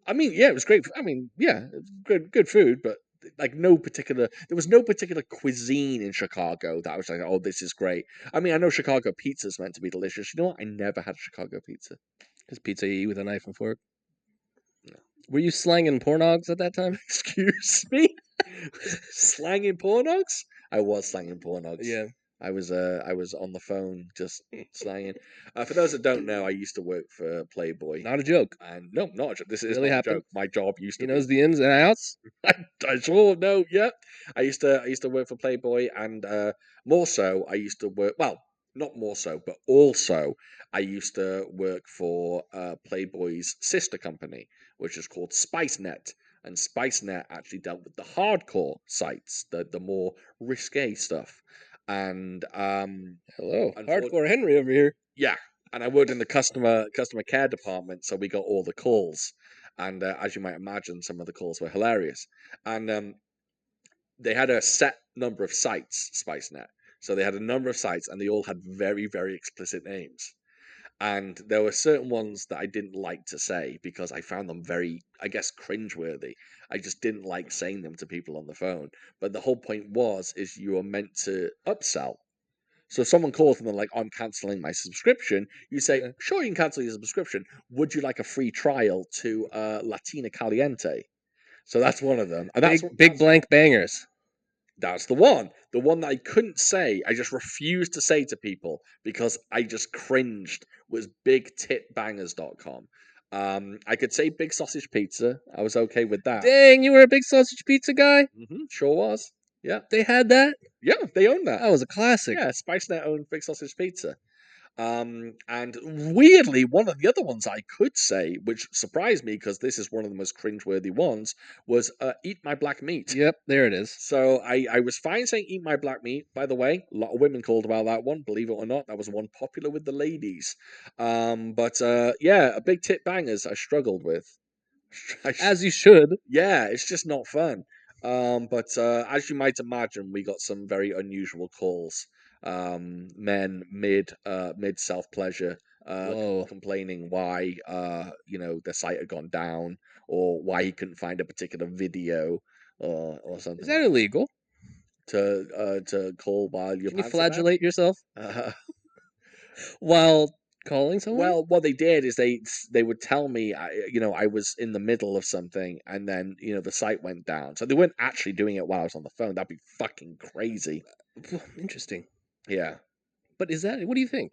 I mean, yeah, it was great. I mean, yeah, good food, but like there was no particular cuisine in Chicago that I was like, oh, this is great. I mean, I know Chicago pizza's meant to be delicious. You know what? I never had Chicago pizza. Is pizza you eat with a knife and fork? No. Were you slanging pornogs at that time? Excuse me? Slanging pornogs? I was slanging pornogs. Yeah. I was on the phone just slanging. For those that don't know, I used to work for Playboy. Not a joke. And no, not a joke. This is Really not happened? a joke. My job used to He be. knows the ins and outs. I sure know. Yeah, I used to work for Playboy, and more so, I used to work. Well, not more so, but also, I used to work for Playboy's sister company, which is called SpiceNet. And SpiceNet actually dealt with the hardcore sites, the more risque stuff. And Hello, Hardcore Henry over here. yeah, and I worked in the customer care department, so we got all the calls. And as you might imagine, some of the calls were hilarious. And they had a set number of sites, SpiceNet. So they had a number of sites, and they all had very, very explicit names. And there were certain ones that I didn't like to say because I found them very, I guess, cringeworthy. I just didn't like saying them to people on the phone. But the whole point is you are meant to upsell. So if someone calls and they're like, I'm cancelling my subscription, you say, Yeah. sure, you can cancel your subscription. Would you like a free trial to Latina Caliente? So that's one of them. And Big blank bangers. that's the one. The one that I couldn't say, I just refused to say to people because I just cringed, was bigtitbangers.com. I could say Big Sausage Pizza. I was okay with that. Dang, you were a big sausage pizza guy? Sure was. Yeah. They had that? Yeah, they own that. That was a classic. Yeah, SpiceNet owned Big Sausage Pizza. And weirdly, one of the other ones I could say, which surprised me because this is one of the most cringeworthy ones, was Eat My Black Meat. Yep, there it is. So I was fine saying Eat My Black Meat. By the way, a lot of women called about that one, believe it or not. That was one popular with the ladies. But yeah, a big tit bangers I struggled with. As you should. Yeah, it's just not fun. But as you might imagine, we got some very unusual calls. Men mid self pleasure, complaining why their site had gone down or why he couldn't find a particular video or something. Is that illegal? To call while you're Can you flagellate yourself Uh, while calling someone? Well, what they did is they would tell me, I was in the middle of something, and then the site went down. So they weren't actually doing it while I was on the phone. That'd be fucking crazy. Interesting. Yeah. But is that? What do you think?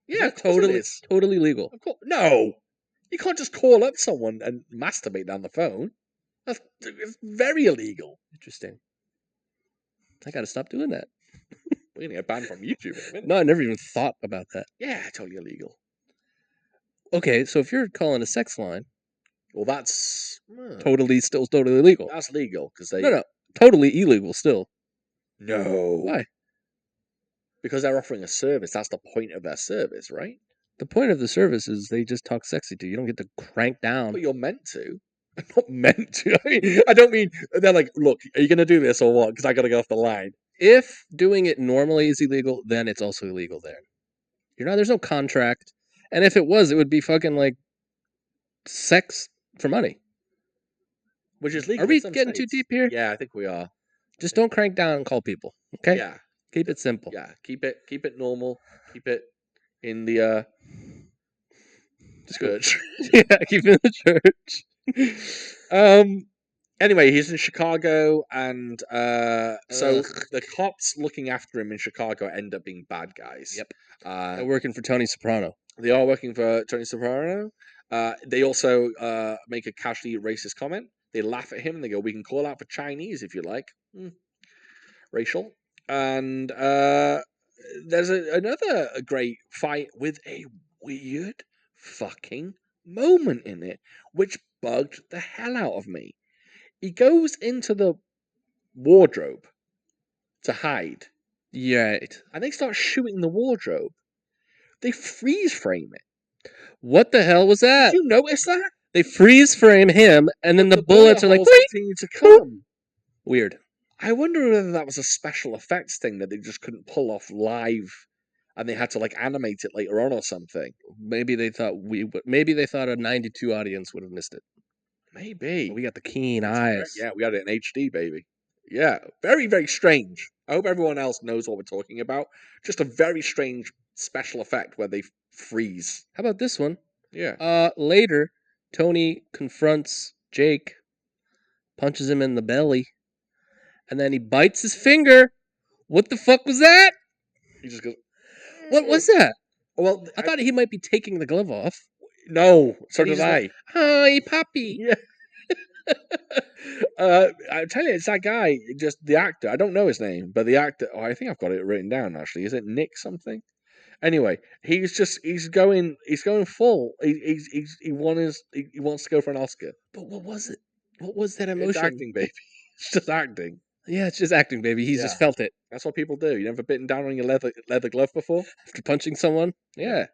Yeah, is that totally legal? Of course, no, you can't just call up someone and masturbate down the phone. It's very illegal. Interesting. I got to stop doing that. We're gonna get banned from YouTube in a minute. No, I never even thought about that. Yeah, totally illegal. Okay, so if you're calling a sex line, well, that's totally legal. That's legal because they no, totally illegal still. No, why? Because they're offering a service. That's the point of their service, right? The point of the service is they just talk sexy to you. You don't get to crank down. But you're meant to. I'm not meant to. I don't mean they're like, look, are you going to do this or what? Because I got to go off the line. If doing it normally is illegal, then it's also illegal there. There's no contract. And if it was, it would be fucking like sex for money. Which is legal. Are we getting too deep here? Yeah, I think we are. Just don't crank down and call people. Okay? Yeah. Keep it simple. Yeah. Keep it normal. Keep it in the church. Yeah, keep it in the church. Anyway, he's in Chicago, and so the cops looking after him in Chicago end up being bad guys. Yep. They're working for Tony Soprano. They are working for Tony Soprano. They also make a casually racist comment. They laugh at him and they go, "We can call out for Chinese if you like." Racial. And there's another great fight with a weird fucking moment in it, which bugged the hell out of me. He goes into the wardrobe to hide. Right. And they start shooting the wardrobe. They freeze frame it. What the hell was that? Did you notice that? They freeze frame him, and then the bullets are like, continue to come. Weird. I wonder whether that was a special effects thing that they just couldn't pull off live, and they had to animate it later on or something. Maybe they thought a 92 audience would have missed it. Maybe. We got the keen eyes. Yeah, we got it in HD, baby. Yeah, very, very strange. I hope everyone else knows what we're talking about. Just a very strange special effect where they freeze. How about this one? Yeah. Later, Tony confronts Jake, punches him in the belly, and then he bites his finger. What the fuck was that? He just goes, what was that? Well, I thought he might be taking the glove off. No, so did I. Like, hi, puppy. Yeah. I tell you, it's that guy, just the actor. I don't know his name, but the actor. Oh, I think I've got it written down. Actually, is it Nick something? Anyway, he's going full. He wants to go for an Oscar. But what was it? What was that emotion? It's acting, baby. It's just acting. Yeah, it's just acting, baby. He's just felt it. That's what people do. You never bitten down on your leather glove before after punching someone? Yeah.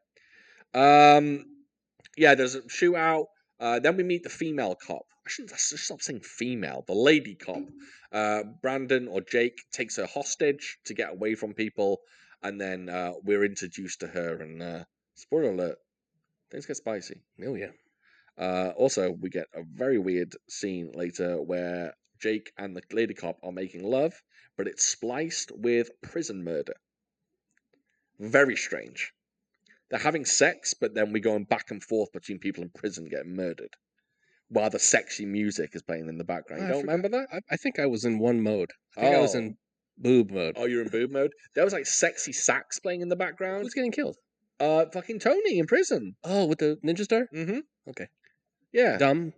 Yeah. There's a shootout. Then we meet the female cop. I shouldn't stop saying female. The lady cop. Brandon or Jake takes her hostage to get away from people, and then we're introduced to her, and Spoiler alert. Things get spicy. Oh yeah. Also, we get a very weird scene later where Jake and the lady cop are making love, but it's spliced with prison murder. Very strange. They're having sex, but then we're going back and forth between people in prison getting murdered, while the sexy music is playing in the background. You don't remember that? I think I was in one mode. I think I was in boob mode. Oh, you're in boob mode? There was like sexy sax playing in the background. Who's getting killed? Fucking Tony in prison. Oh, with the ninja star? Mm-hmm. Okay. Yeah. Dumb.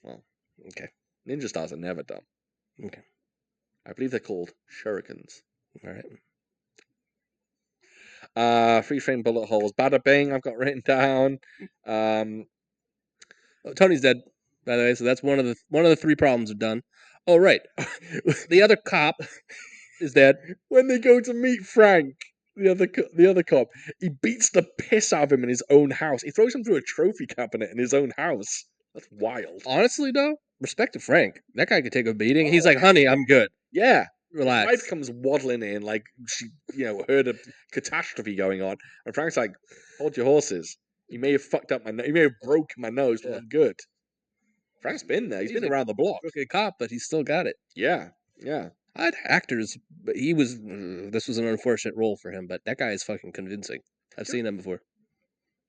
Well, okay. Ninja stars are never dumb. Okay. I believe they're called shurikens. All right. Free frame bullet holes. Bada bing. I've got written down. Oh, Tony's dead, by the way. So that's one of the 3 problems are done. Oh right. The other cop is dead. When they go to meet Frank, the other cop, he beats the piss out of him in his own house. He throws him through a trophy cabinet in his own house. That's wild. Honestly, though, respect to Frank. That guy could take a beating. He's like, honey, I'm good. Yeah. Relax. His wife comes waddling in like she, heard a catastrophe going on, and Frank's like, "Hold your horses. You may have fucked up my. You may have broken my nose, but I'm good." Frank's been there. He's been around the block. Okay, cop, but he's still got it. Yeah, yeah. I had actors, but he was. This was an unfortunate role for him, but that guy is fucking convincing. I've seen him before.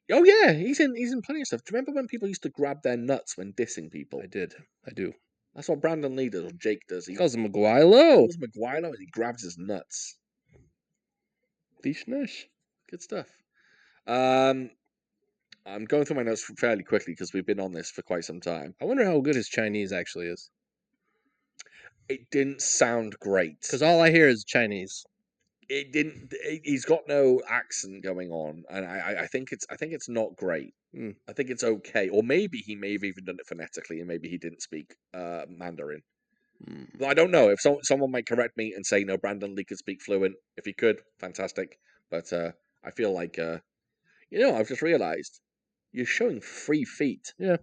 Oh yeah, he's in plenty of stuff. Do you remember when people used to grab their nuts when dissing people? I did. I do. That's what Brandon Lee does, or Jake does. He calls him Maguilo. He calls Maguilo and he grabs his nuts. Good stuff. I'm going through my notes fairly quickly because we've been on this for quite some time. I wonder how good his Chinese actually is. It didn't sound great. Because all I hear is Chinese. It didn't. He's got no accent going on, and I think it's not great. I think it's okay, or maybe he may have even done it phonetically, and maybe he didn't speak Mandarin. I don't know. If someone might correct me and say no, Brandon Lee could speak fluent. If he could, fantastic. But I feel like I've just realized you're showing 3 feet. Yeah.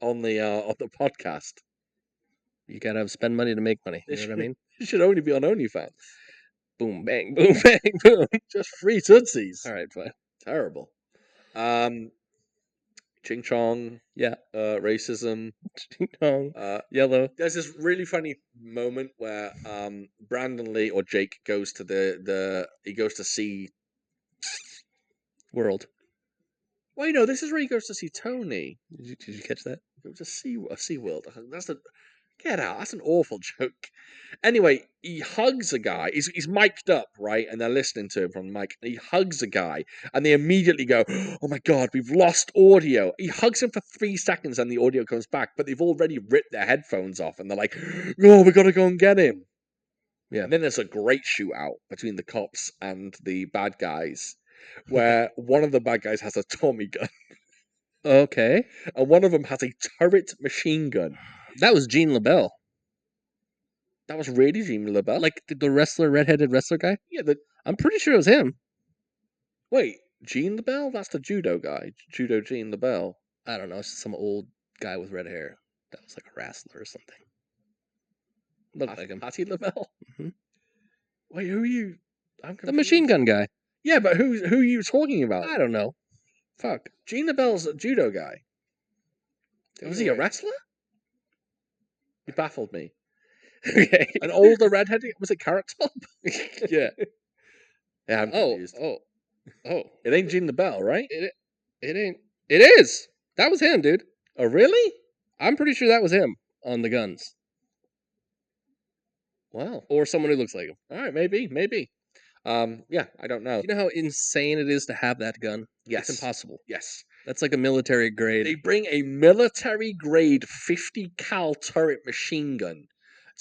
On the podcast. You gotta spend money to make money. You know what I mean? It should only be on OnlyFans. Boom, bang, boom, bang, boom. Just 3 tootsies. All right, fine. Terrible. Ching Chong. Yeah. Racism. Ching Chong. Yellow. There's this really funny moment where Brandon Lee or Jake goes to he goes to see World. Wait, no, this is where he goes to see Tony. Did you catch that? Go to Sea World. Get out. That's an awful joke. Anyway, he hugs a guy. He's mic'd up, right? And they're listening to him from the mic. And he hugs a guy, and they immediately go, "Oh my god, we've lost audio." He hugs him for 3 seconds, and the audio comes back. But they've already ripped their headphones off, and they're like, "Oh, we gotta go and get him." Yeah. And then there's a great shootout between the cops and the bad guys, where one of the bad guys has a Tommy gun. Okay. And one of them has a turret machine gun. That was Gene LaBelle. That was really Gene LaBelle? Like the wrestler, redheaded wrestler guy? Yeah, I'm pretty sure it was him. Wait, Gene LaBelle? That's the judo guy. Judo Gene LaBelle. I don't know. It's just some old guy with red hair. That was like a wrestler or something. Looked like him. Patty LaBelle? Mm-hmm. Wait, who are you? I'm confused. The machine gun guy. Yeah, but who are you talking about? I don't know. Fuck. Gene LaBelle's a judo guy. Was he a wrestler? He baffled me. Okay. An older redheaded? Was it Carrot Top? Yeah. Yeah, I'm confused. Oh. It ain't Gene LaBelle, right? It ain't. It is. That was him, dude. Oh, really? I'm pretty sure that was him on the guns. Wow. Or someone who looks like him. All right, maybe. Yeah, I don't know. You know how insane it is to have that gun? Yes. It's impossible. Yes. That's like a military grade. They bring a military grade 50 cal turret machine gun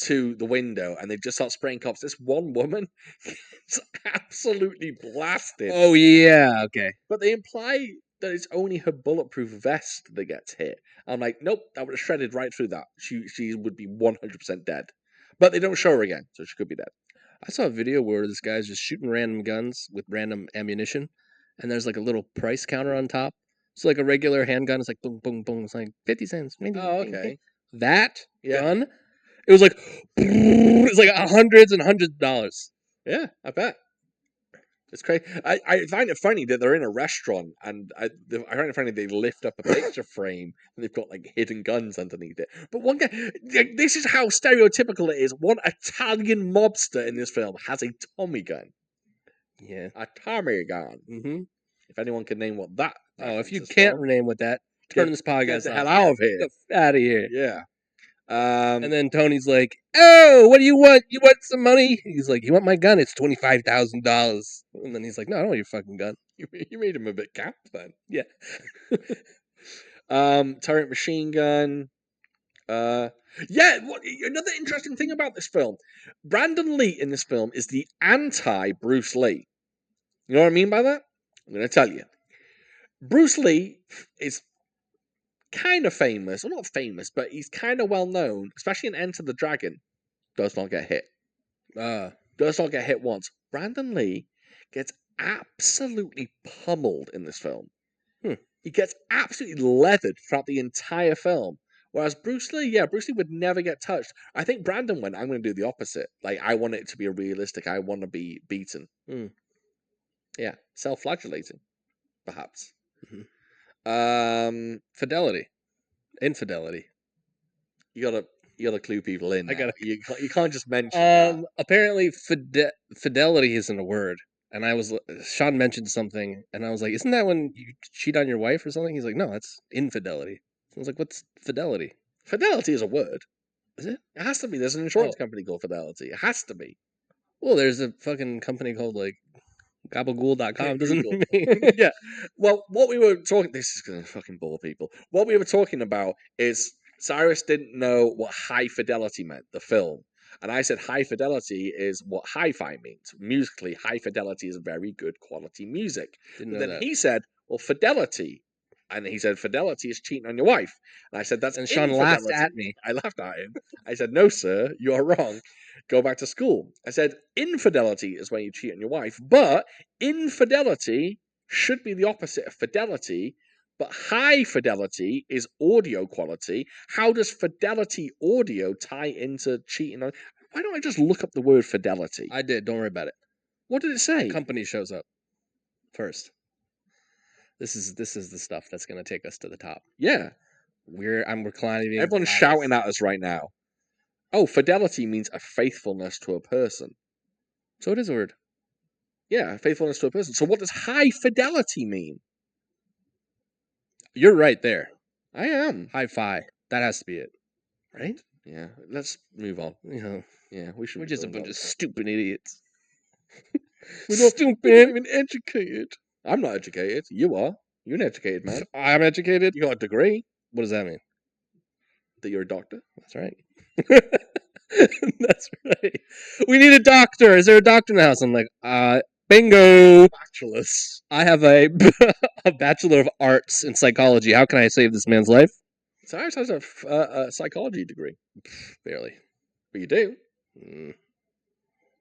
to the window and they just start spraying cops. This one woman is absolutely blasted. Oh, yeah. Okay. But they imply that it's only her bulletproof vest that gets hit. I'm like, nope, that would have shredded right through that. She would be 100% dead. But they don't show her again, so she could be dead. I saw a video where this guy's just shooting random guns with random ammunition, and there's like a little price counter on top. So like a regular handgun is like boom, boom, boom. It's like 50 cents. Oh, okay. That gun, it was like it's like hundreds and hundreds of dollars. Yeah, I bet. It's crazy. I find it funny that they're in a restaurant, and I find it funny they lift up a picture frame and they've got like hidden guns underneath it. But one guy, this is how stereotypical it is. One Italian mobster in this film has a Tommy gun. Yeah. A Tommy gun. Mm-hmm. If anyone can name what that. Oh, if you reference is can't from, rename with that, turn this get podcast the off. hell out of here. Get out of here. Yeah. And then Tony's like, "Oh, what do you want? You want some money?" He's like, "You want my gun? It's $25,000." And then he's like, "No, I don't want your fucking gun." you made him a bit camp then. Yeah. Turret machine gun. Yeah. Another interesting thing about this film, Brandon Lee in this film is the anti Bruce Lee. You know what I mean by that? I'm going to tell you. Bruce Lee is kind of famous, well, not famous, but he's kind of well known, especially in Enter the Dragon. Does not get hit. Does not get hit once. Brandon Lee gets absolutely pummeled in this film. He gets absolutely leathered throughout the entire film. Whereas Bruce Lee would never get touched. I think Brandon went, I'm going to do the opposite. Like, I want it to be realistic. I want to be beaten. Yeah, self-flagellating, perhaps. Fidelity, infidelity. You gotta clue people in. I gotta. You can't just mention. That. Apparently, fidelity isn't a word. And Sean mentioned something, and I was like, "Isn't that when you cheat on your wife or something?" He's like, "No, that's infidelity." I was like, "What's fidelity?" Fidelity is a word. Is it? It has to be. There's an insurance company called Fidelity. It has to be. Well, there's a fucking company called like Gabagool.com. Doesn't mean yeah. Well, what we were talking. This is gonna fucking bore people. What we were talking about is Cyrus didn't know what high fidelity meant. The film. And I said high fidelity is what hi-fi means. Musically, high fidelity is very good quality music. Didn't know Then that. he said, well, fidelity. And he said, fidelity is cheating on your wife. And I said, that's And Sean infidelity. laughed at me. I laughed at him. I said, no, sir, you're wrong. Go back to school. I said, infidelity is when you cheat on your wife. But infidelity should be the opposite of fidelity. But high fidelity is audio quality. How does fidelity audio tie into cheating on? Why don't I just look up the word fidelity? I did. Don't worry about it. What did it say? The company shows up first. This is the stuff that's going to take us to the top. Yeah. I'm reclining. Everyone's shouting at us right now. Oh, fidelity means a faithfulness to a person. So it is a word. Yeah, faithfulness to a person. So what does high fidelity mean? You're right there. I am. Hi-fi. That has to be it. Right? Yeah. Let's move on. Yeah, we should. We're just a bunch of stupid idiots. We're not stupid. even educated. I'm not educated. You are. You're an educated man. I'm educated. You got a degree. What does that mean? That you're a doctor. That's right. That's right. We need a doctor. Is there a doctor in the house? I'm like, bingo. Bachelor's. I have a Bachelor of Arts in Psychology. How can I save this man's life? Cyrus has a psychology degree. Barely. But you do. Mm.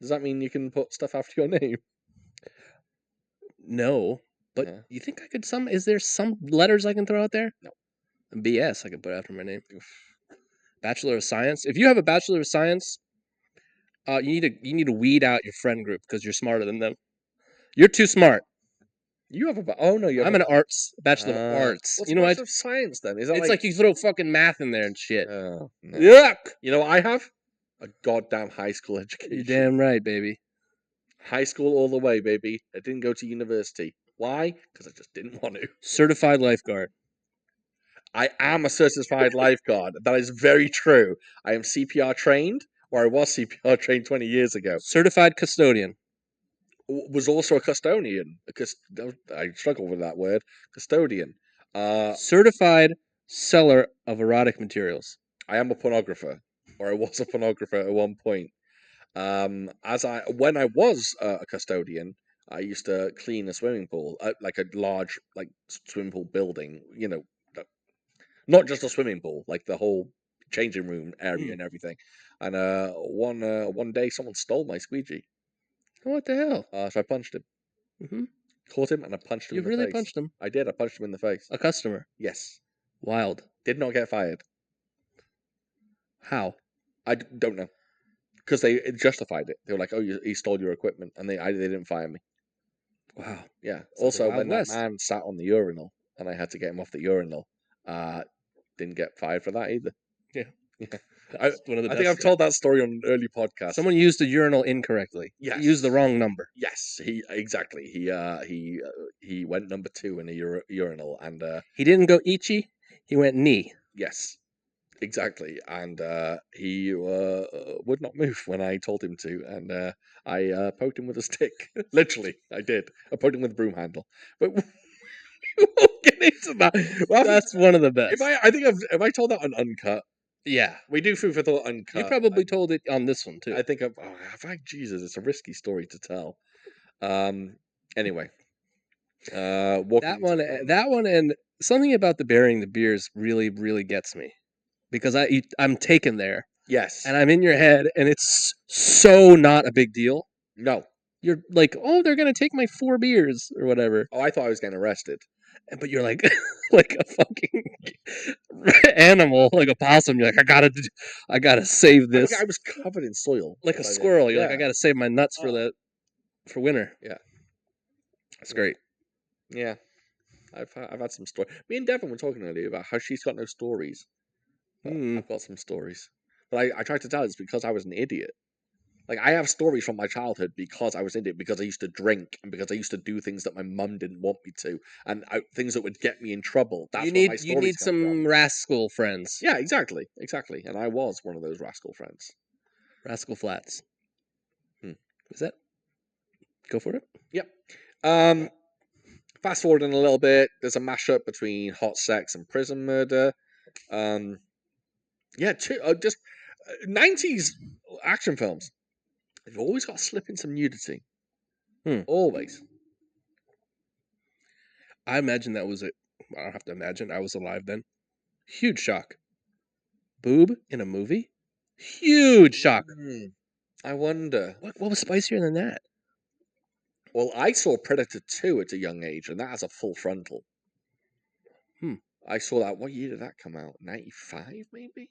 Does that mean you can put stuff after your name? No. But you think I could is there some letters I can throw out there? No. BS I can put after my name. Bachelor of Science. If you have a Bachelor of Science, you need to weed out your friend group because you're smarter than them. You're too smart. You have a oh no, you. I'm an arts Bachelor of Arts. What's you know what? Bachelor of Science then? Is that it's like you throw fucking math in there and shit. No. Yuck! You know what I have? A goddamn high school education. You're damn right, baby. High school all the way, baby. I didn't go to university. Why? Because I just didn't want to. Certified lifeguard. I am a certified lifeguard. That is very true. I am CPR trained, or I was CPR trained 20 years ago. Certified custodian. Was also a custodian. Because I struggle with that word. Custodian. Certified seller of erotic materials. I am a pornographer, or I was a pornographer at one point. When I was a custodian, I used to clean a swimming pool, like a large swimming pool building. You know, not just a swimming pool, like the whole changing room area and everything. And one day, someone stole my squeegee. What the hell? So I punched him. Mm-hmm. Caught him and I punched him in the face. You really punched him? I did. I punched him in the face. A customer? Yes. Wild. Did not get fired. How? I don't know. Because they justified it. They were like, "Oh, he stole your equipment," and they didn't fire me. Wow. Yeah. Sounds like Also, Wild when West. that man sat on the urinal and I had to get him off the urinal, didn't get fired for that either. Yeah. Yeah. That's one of the I think best. I've told that story on an early podcast. Someone used the urinal incorrectly. Yes. He used the wrong number. Yes, exactly. He went number 2 in a urinal, and He didn't go ichi. He went ni. yes, exactly. And he would not move when I told him to, and I poked him with a stick. Literally, I did. I poked him with a broom handle. But we won't get into that. Well, That's one of the best. I think have I told that on Uncut? Yeah. We do food for thought Uncut. You probably told it on this one too. I think Jesus, it's a risky story to tell. Anyway, that one, and something about the burying the beers really, really gets me, because I'm taken there, yes, and I'm in your head, and it's so not a big deal. no. You're like, oh, they're gonna take my 4 beers or whatever, Oh, I thought I was getting arrested. but you're like, like a fucking animal, like a possum. You're like, I gotta save this. I was covered in soil, Like a by then. squirrel. You're like, Yeah. I gotta save my nuts for winter. Yeah. That's great. Yeah, I've had some stories. Me and Devan were talking earlier about how she's got no stories. But I've got some stories, but I tried to tell it's because I was an idiot. Like, I have stories from my childhood because I was in it, because I used to drink and because I used to do things that my mum didn't want me to, and things that would get me in trouble. That's You where my need stories come some from. rascal friends. Yeah, exactly. And I was one of those rascal friends. Rascal Flats. Is that? Go for it. Yep. Fast forwarding a little bit, there's a mashup between hot sex and prison murder. Just 90s action films. They've always got to slip in some nudity. Always. I imagine that was it. I don't have to imagine. I was alive then. Huge shock. Boob in a movie? Huge shock. I wonder. What was spicier than that? Well, I saw Predator 2 at a young age, and that has a full frontal. I saw that. What year did that come out? 95, maybe?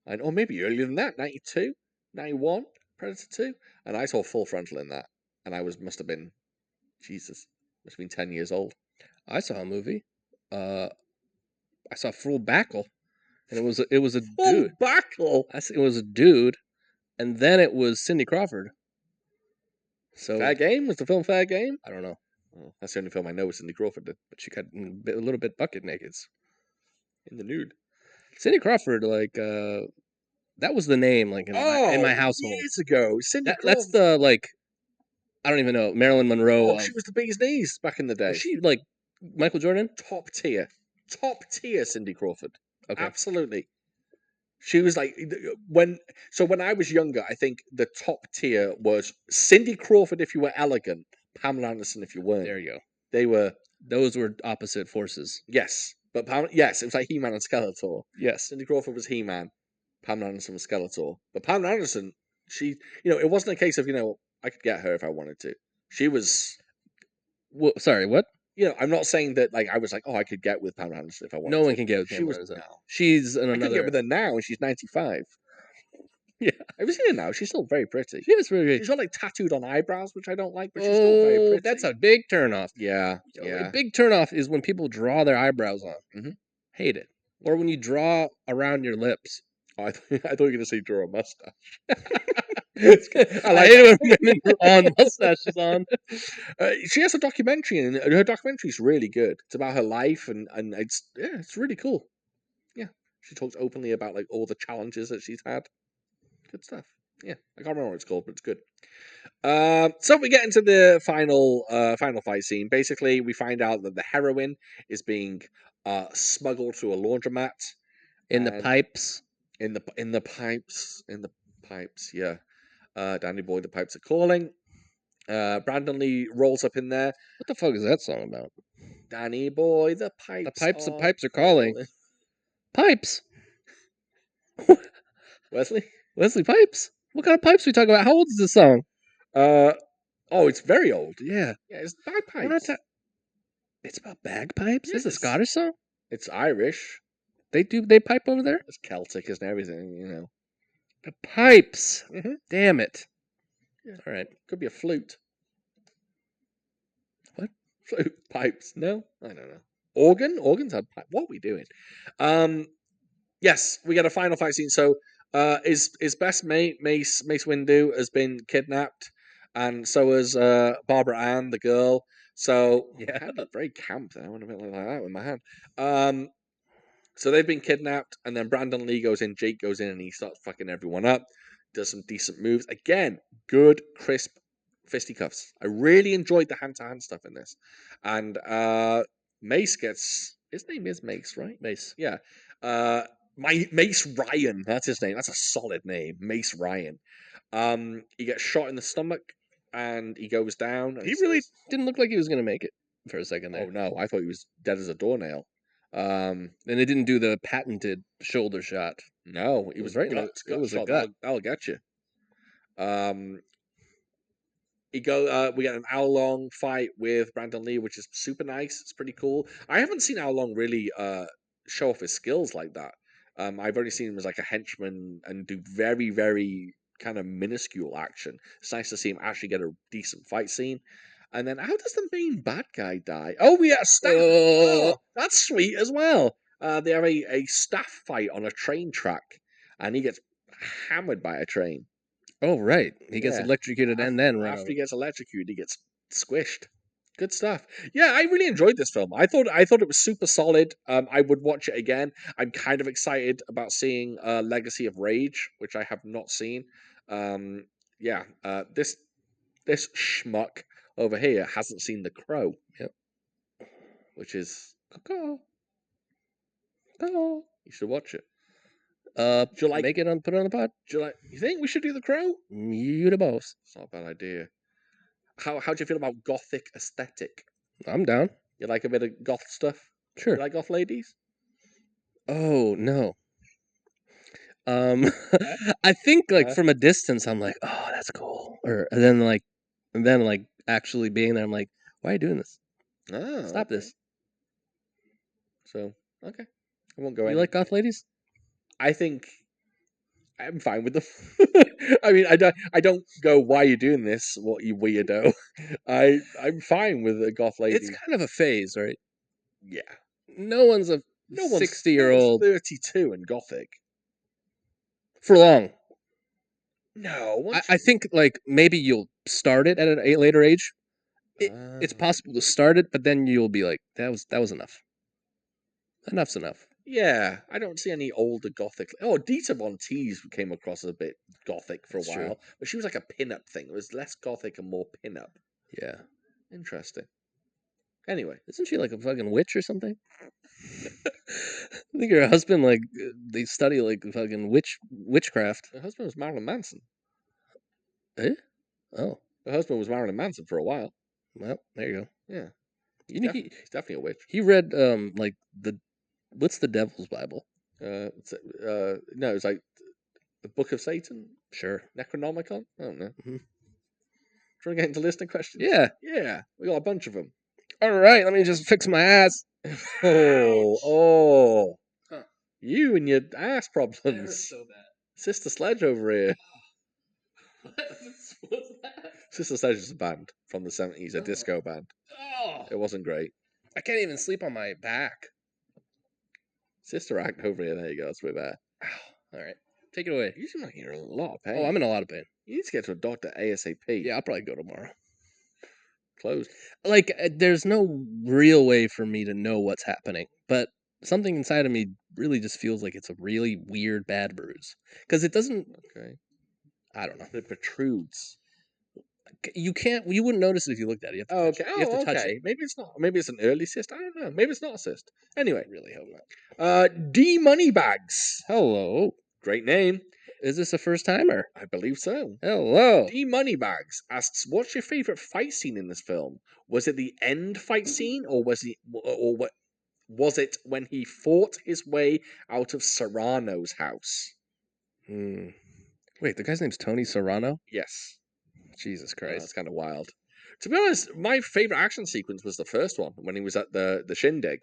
Or maybe earlier than that. 92? 91? Predator 2? And I saw full frontal in that. And I must have been 10 years old. I saw a movie. I saw Full Backle. And it was a Full dude. Backle? It was a dude. And then it was Cindy Crawford. So Fair Game? Was the film Fair Game? I don't know. Oh, that's the only film I know with Cindy Crawford did. But she got a little bit bucket naked. In the nude. Cindy Crawford, like, that was the name, like, in my household. Years ago. Cindy Crawford. That's the, like, I don't even know, Marilyn Monroe. Oh, she was the bee's knees back in the day. Was she, like, Michael Jordan? Top tier. Top tier Cindy Crawford. Okay. Absolutely. She was like, when I was younger, I think the top tier was Cindy Crawford if you were elegant, Pamela Anderson if you weren't. There you go. Those were opposite forces. Yes. But it was like He-Man and Skeletor. Yes. Cindy Crawford was He-Man. Pamela Anderson was Skeletor. But Pamela Anderson, she, it wasn't a case of, I could get her if I wanted to. She was... Well, sorry, what? I'm not saying that, like, I was like, oh, I could get with Pamela Anderson if I wanted to. No one can get with Pamela Anderson. No. She's in another... I could get with her now, and she's 95. Yeah. Have you seen her now? She's still very pretty. She is really great. She's got, like, tattooed on eyebrows, which I don't like, but she's still very pretty. That's a big turnoff. Yeah. A big turnoff is when people draw their eyebrows on. Mm-hmm. Hate it. Or when you draw around your lips. Oh, I thought you were going to say draw a mustache. I hate it when women draw mustaches on. She has a documentary, and her documentary is really good. It's about her life, and it's really cool. Yeah, she talks openly about, like, all the challenges that she's had. Good stuff. Yeah, I can't remember what it's called, but it's good. So we get into the final fight scene. Basically, we find out that the heroin is being smuggled through a laundromat in the pipes. In the pipes. Yeah. Danny Boy, the pipes are calling. Brandon Lee rolls up in there. What the fuck is that song about? Danny Boy, the pipes are calling. Pipes. Wesley Pipes. What kind of pipes are we talking about? How old is this song? It's very old. Yeah. Yeah, it's bagpipes. It's about bagpipes? Yes. It's a Scottish song? It's Irish. They pipe over there? It's Celtic, isn't everything, The pipes. Mm-hmm. Damn it. Yeah. All right. Could be a flute. Flute, pipes. No, I don't know. Organs had pipe. What are we doing? Yes, we get a final fight scene. So, his best mate Mace Windu has been kidnapped, and so has Barbara Ann, the girl. So Yeah. I had that very camp there. I went a bit like that with my hand. So they've been kidnapped, and then Brandon Lee goes in, Jake goes in, and he starts fucking everyone up. Does some decent moves. Again, good, crisp fisticuffs. I really enjoyed the hand-to-hand stuff in this. And Mace gets... His name is Mace, right? Mace. Yeah. Mace Ryan, that's his name. That's a solid name, Mace Ryan. He gets shot in the stomach, and he goes down. And He really says, didn't look like he was going to make it for a second there. "Oh no, I thought he was dead as a doornail." And they didn't do the patented shoulder shot. No, he was right in the- gut it was a shot. gut. That'll get you. We get an hour-long fight with Brandon Lee, which is super nice. It's pretty cool. I haven't seen Hour Long really show off his skills like that. I've only seen him as like a henchman and do very, very kind of minuscule action. It's nice to see him actually get a decent fight scene. And then how does the main bad guy die? Oh, we get a staff. Oh, that's sweet as well. They have a staff fight on a train track, and he gets hammered by a train. Oh, right. He gets Yeah. electrocuted and then run After over. he gets electrocuted, he gets squished. Good stuff. Yeah, I really enjoyed this film. I thought it was super solid. I would watch it again. I'm kind of excited about seeing Legacy of Rage, which I have not seen. Yeah, this schmuck over here hasn't seen The Crow. Yep. Which is Go. you should watch it. Do you like- make it on? Put it on the pod. You think we should do The Crow? You the boss. It's not a bad idea. How do you feel about gothic aesthetic? I'm down. You like a bit of goth stuff? Sure. You like goth ladies? Oh no. I think like from a distance, I'm like, oh, that's cool. And then like actually being there, I'm like, why are you doing this? Oh, Stop this. So okay, I won't go. You like goth ladies? I think I'm fine with them. I mean, I don't go. Why are you doing this? What, you weirdo? I'm fine with a goth lady. It's kind of a phase, right? Yeah. No one's a 60-year-old 32 and gothic. for long. No, I think like maybe you'll start it at a later age. It's possible to start it, but then you'll be like, that was enough. Enough's enough. Yeah, I don't see any older gothic. Oh, Dita Von Teese came across as a bit gothic for a while, True. but she was like a pin-up thing. It was less gothic and more pin-up. Yeah. Interesting. Anyway, Isn't she like a fucking witch or something? I think her husband like they study like fucking witchcraft. her husband was Marilyn Manson. Eh? Oh, Her husband was Marilyn Manson for a while. well, there you go. Yeah, You know, he's definitely a witch. he read like what's the Devil's Bible? No, it's like the Book of Satan, Sure. Necronomicon. I don't know. Mhm. Trying to get into listening questions. Yeah. Yeah, we got a bunch of them. All right, let me just fix my ass. Oh, Huh. You and your ass problems. so bad. Sister Sledge over here. What's that? Sister Sledge is a band from the 70s, a disco band. Oh, It wasn't great. I can't even sleep on my back. Sister Act over here. There you go. That's way better. All right, take it away. You seem like you're in a lot of pain. Oh, I'm in a lot of pain. You need to get to a doctor ASAP. Yeah, I'll probably go tomorrow. Closed. Like, there's no real way for me to know what's happening, but something inside of me really just feels like it's a really weird bad bruise because it doesn't. Okay. I don't know. It protrudes. You wouldn't notice it if you looked at it. You have to touch Okay. it. You have to touch okay. it. Maybe it's not. Maybe it's an early cyst. I don't know. Maybe it's not a cyst. Anyway, I really hope not. D Moneybags. Hello. Great name. Is this a first timer? I believe so. Hello. D Moneybags asks, "What's your favorite fight scene in this film? Was it the end fight scene, or was it when he fought his way out of Serrano's house?" Wait, the guy's name's Tony Serrano? Yes. Jesus That's Christ. kind of wild. To be honest, my favorite action sequence was the first one when he was at the shindig,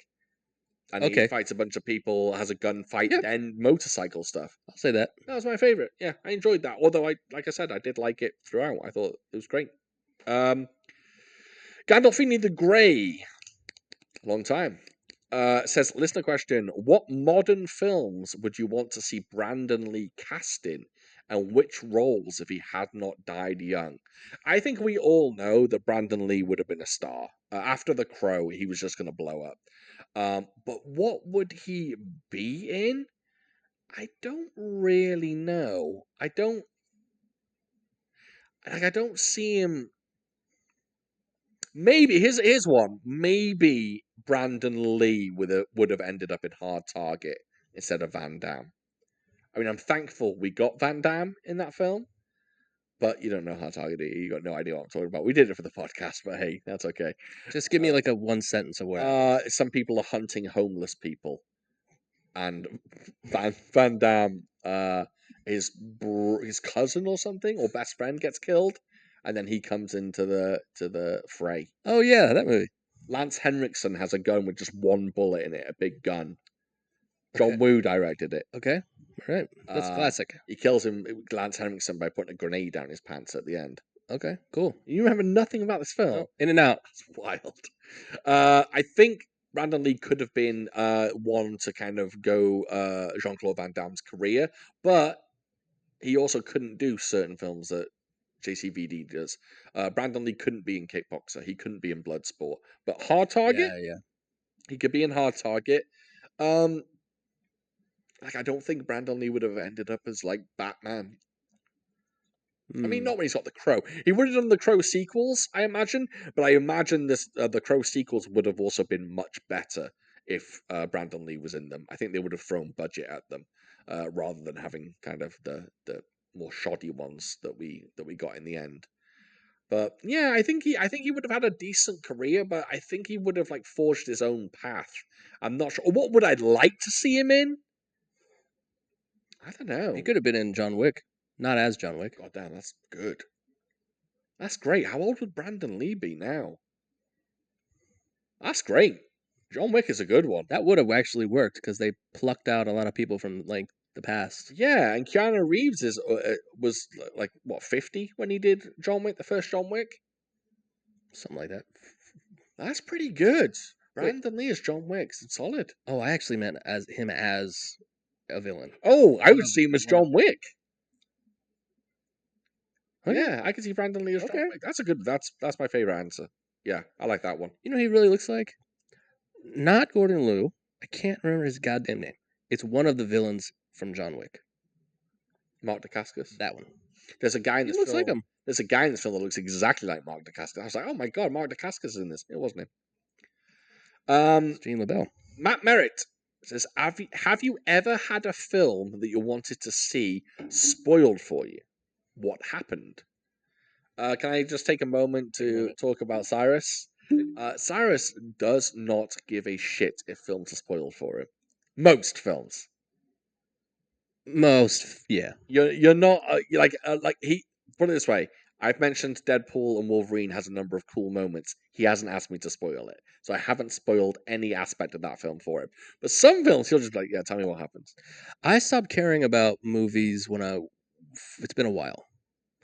and he Okay. fights a bunch of people, has a gunfight, Yeah. then motorcycle stuff. I'll say that. That was my favorite. Yeah, I enjoyed that. Although like I said, I did like it throughout. I thought it was great. Gandolfini the Grey. Long time. Says, listener question, what modern films would you want to see Brandon Lee cast in, and which roles if he had not died young? I think we all know that Brandon Lee would have been a star. After The Crow, he was just going to blow up. But what would he be in? I don't really know. I don't see him. Maybe here's one. Maybe Brandon Lee would have ended up in Hard Target instead of Van Damme. I mean, I'm thankful we got Van Damme in that film, but you don't know Hard Target. You got no idea what I'm talking about. We did it for the podcast, but hey, that's okay. Just give me like a one sentence of where. Some people are hunting homeless people, and Van Damme, his cousin or something or best friend gets killed, and then he comes into the fray. Oh yeah, that movie. Lance Henriksen has a gun with just one bullet in it, a big gun. John Woo directed it. Okay, all right, that's classic. He kills him, Lance Henriksen, by putting a grenade down his pants at the end. Okay, cool. You remember nothing about this film? No. In and Out. That's wild. I think Brandon Lee could have been one to kind of go Jean-Claude Van Damme's career, but he also couldn't do certain films that JCVD does. Brandon Lee couldn't be in Kickboxer. He couldn't be in Bloodsport. But Hard Target, Yeah. he could be in Hard Target. Like, I don't think Brandon Lee would have ended up as like Batman. I mean, not when he's got the Crow. He would have done the Crow sequels, I imagine. But I imagine the Crow sequels would have also been much better if Brandon Lee was in them. I think they would have thrown budget at them rather than having kind of the more shoddy ones that we got in the end. But yeah, I think he would have had a decent career, but I think he would have like forged his own path. I'm not sure. What would I like to see him in? I don't know. He could have been in John Wick, not as John Wick. God damn, that's good. That's great. How old would Brandon Lee be now? That's great. John Wick is a good one. That would have actually worked because they plucked out a lot of people from like the past. Yeah, and Keanu Reeves was like what 50 when he did John Wick, the first John Wick, something like that. That's pretty good. Brandon Lee is John Wick. It's solid. Oh, I actually meant as a villain. Oh, I would see him as John Wick. Okay. Yeah, I can see Brandon Lee as John Wick. That's a good. That's my favorite answer. Yeah, I like that one. You know, who he really looks like not Gordon Liu. I can't remember his goddamn name. It's one of the villains from John Wick. Mark Dacascos. That one. There's a guy in this looks film. like him. There's a guy in this film that looks exactly like Mark Dacascos. I was like, oh my god, Mark Dacascos is in this. It wasn't him. Gene LaBelle. Matt Merritt says, have you ever had a film that you wanted to see spoiled for you? What happened? Can I just take a moment to talk about Cyrus? Cyrus does not give a shit if films are spoiled for him. Most films. Yeah. You're not like he put it this way. I've mentioned Deadpool and Wolverine has a number of cool moments. He hasn't asked me to spoil it, so I haven't spoiled any aspect of that film for him. But some films, he'll just be like, "Yeah, tell me what happens." I stopped caring about movies when it's been a while.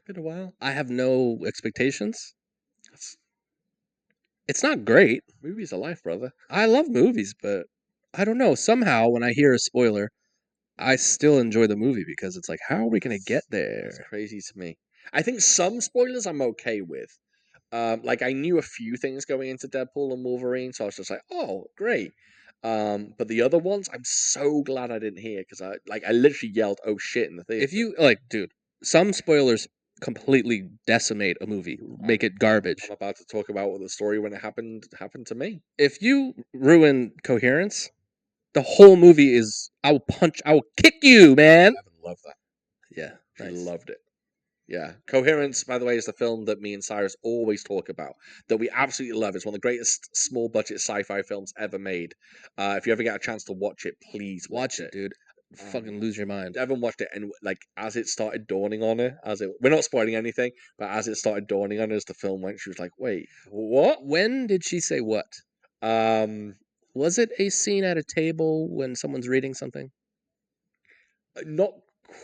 Been a while. I have no expectations. It's not great. Movies are life, brother. I love movies, but I don't know. Somehow, when I hear a spoiler, I still enjoy the movie because it's like, how are we going to get there? It's crazy to me. I think some spoilers I'm okay with. Like I knew a few things going into Deadpool and Wolverine, so I was just like, "Oh, great." But the other ones, I'm so glad I didn't hear because I literally yelled, "Oh shit!" in the theater. If you dude, some spoilers completely decimate a movie, make it garbage. I'm about to talk about the story when it happened to me. If you ruin coherence, the whole movie is I will kick you, man. I love that. Yeah, I nice. loved it. Yeah, Coherence, by the way, is the film that me and Cyrus always talk about, that we absolutely love. It's one of the greatest small budget sci-fi films ever made. If you ever get a chance to watch it, please watch it, dude. Fucking lose your mind. Evan watched it, and like as it started dawning on her, we're not spoiling anything, but as it started dawning on her as the film went, she was like, "Wait, what?" When did she say what? Was it a scene at a table when someone's reading something? Not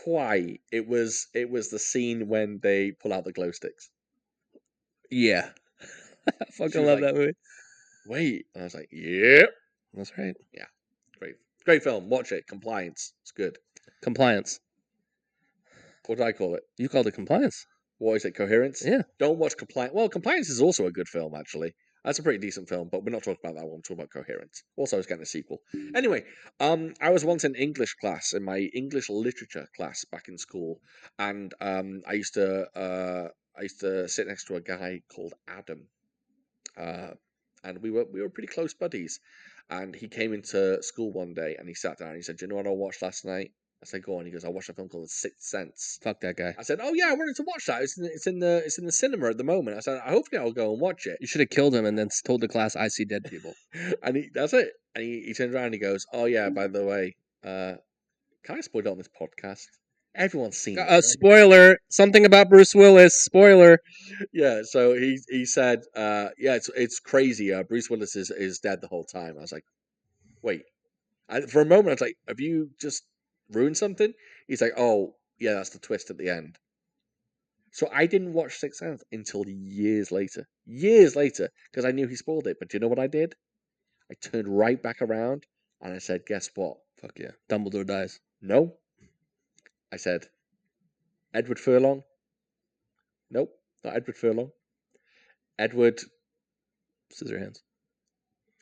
quite. It was the scene when they pull out the glow sticks. Yeah. I fucking was love like- that movie. Wait, and I was like, yep, That's right. great film. Watch it. Compliance. It's good. Compliance. What did I call it? You called it compliance. What is it? Coherence? Yeah. Don't watch Compliance. Well, Compliance is also a good film, actually. That's a pretty decent film, but we're not talking about that one. We're talking about Coherence. Also, it's getting a sequel. Anyway, I was once in English class, in my English literature class back in school, and I used to sit next to a guy called Adam, and we were pretty close buddies. And he came into school one day and he sat down and he said, "Do you know what I watched last night?" I said, "Go on." He goes, "I watched a film called The Sixth Sense." Fuck that guy. I said, "Oh yeah, I wanted to watch that. It's in the cinema at the moment." I said, "Hopefully I'll go and watch it." You should have killed him and then told the class I see dead people. And that's it. And he turns around and he goes, "Oh yeah, by the way, can I spoil it on this podcast? Everyone's seen it. Right?" Spoiler. Something about Bruce Willis. Spoiler. Yeah. So he said, "Yeah, it's crazy. Bruce Willis is dead the whole time." I was like, "Wait." For a moment, I was like, "Have you just ruined something?" He's like, "Oh yeah, that's the twist at the end." So I didn't watch Sixth Sense until years later. Years later, because I knew he spoiled it. But do you know what I did? I turned right back around and I said, "Guess what?" Fuck yeah. Dumbledore dies. No. I said, "Edward Furlong." Nope, not Edward Furlong. Edward Scissorhands.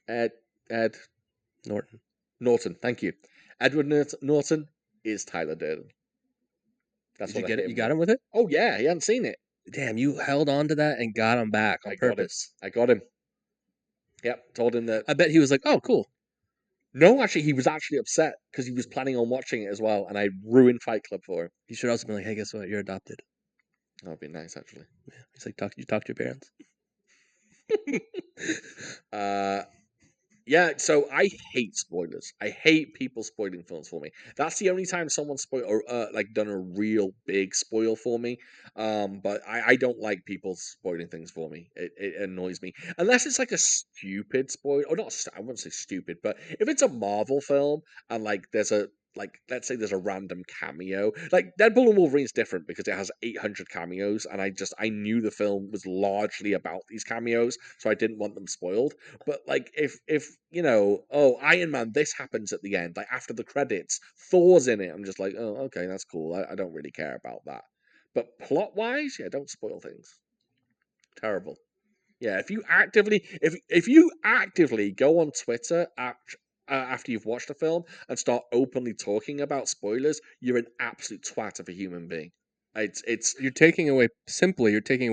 Ed Norton. Norton. Thank you. Edward Norton is Tyler Durden. That's Did you what I get hit it? You him got with. him with it? Oh yeah, he hadn't seen it. Damn, you held on to that and got him back on I got him. purpose. I got him. Yep, told him that. I bet he was like, "Oh, cool." No, actually, he was actually upset because he was planning on watching it as well, and I ruined Fight Club for him. You should also be like, "Hey, guess what? You're adopted." That would be nice, actually. Yeah. He's like, "You talk to your parents." Yeah, so I hate spoilers. I hate people spoiling films for me. That's the only time someone's done a real big spoil for me. But I don't like people spoiling things for me. It annoys me unless it's like a stupid spoil, or not. I wouldn't say stupid, but if it's a Marvel film and there's a let's say there's a random cameo. Like Deadpool and Wolverine's different because it has 800 cameos, and I knew the film was largely about these cameos, so I didn't want them spoiled. But if Iron Man, this happens at the end, like after the credits, Thor's in it, I'm just like, oh, okay, that's cool. I don't really care about that. But plot wise, yeah, don't spoil things. Terrible. Yeah, if you actively go on Twitter after you've watched a film and start openly talking about spoilers, you're an absolute twat of a human being. You're taking away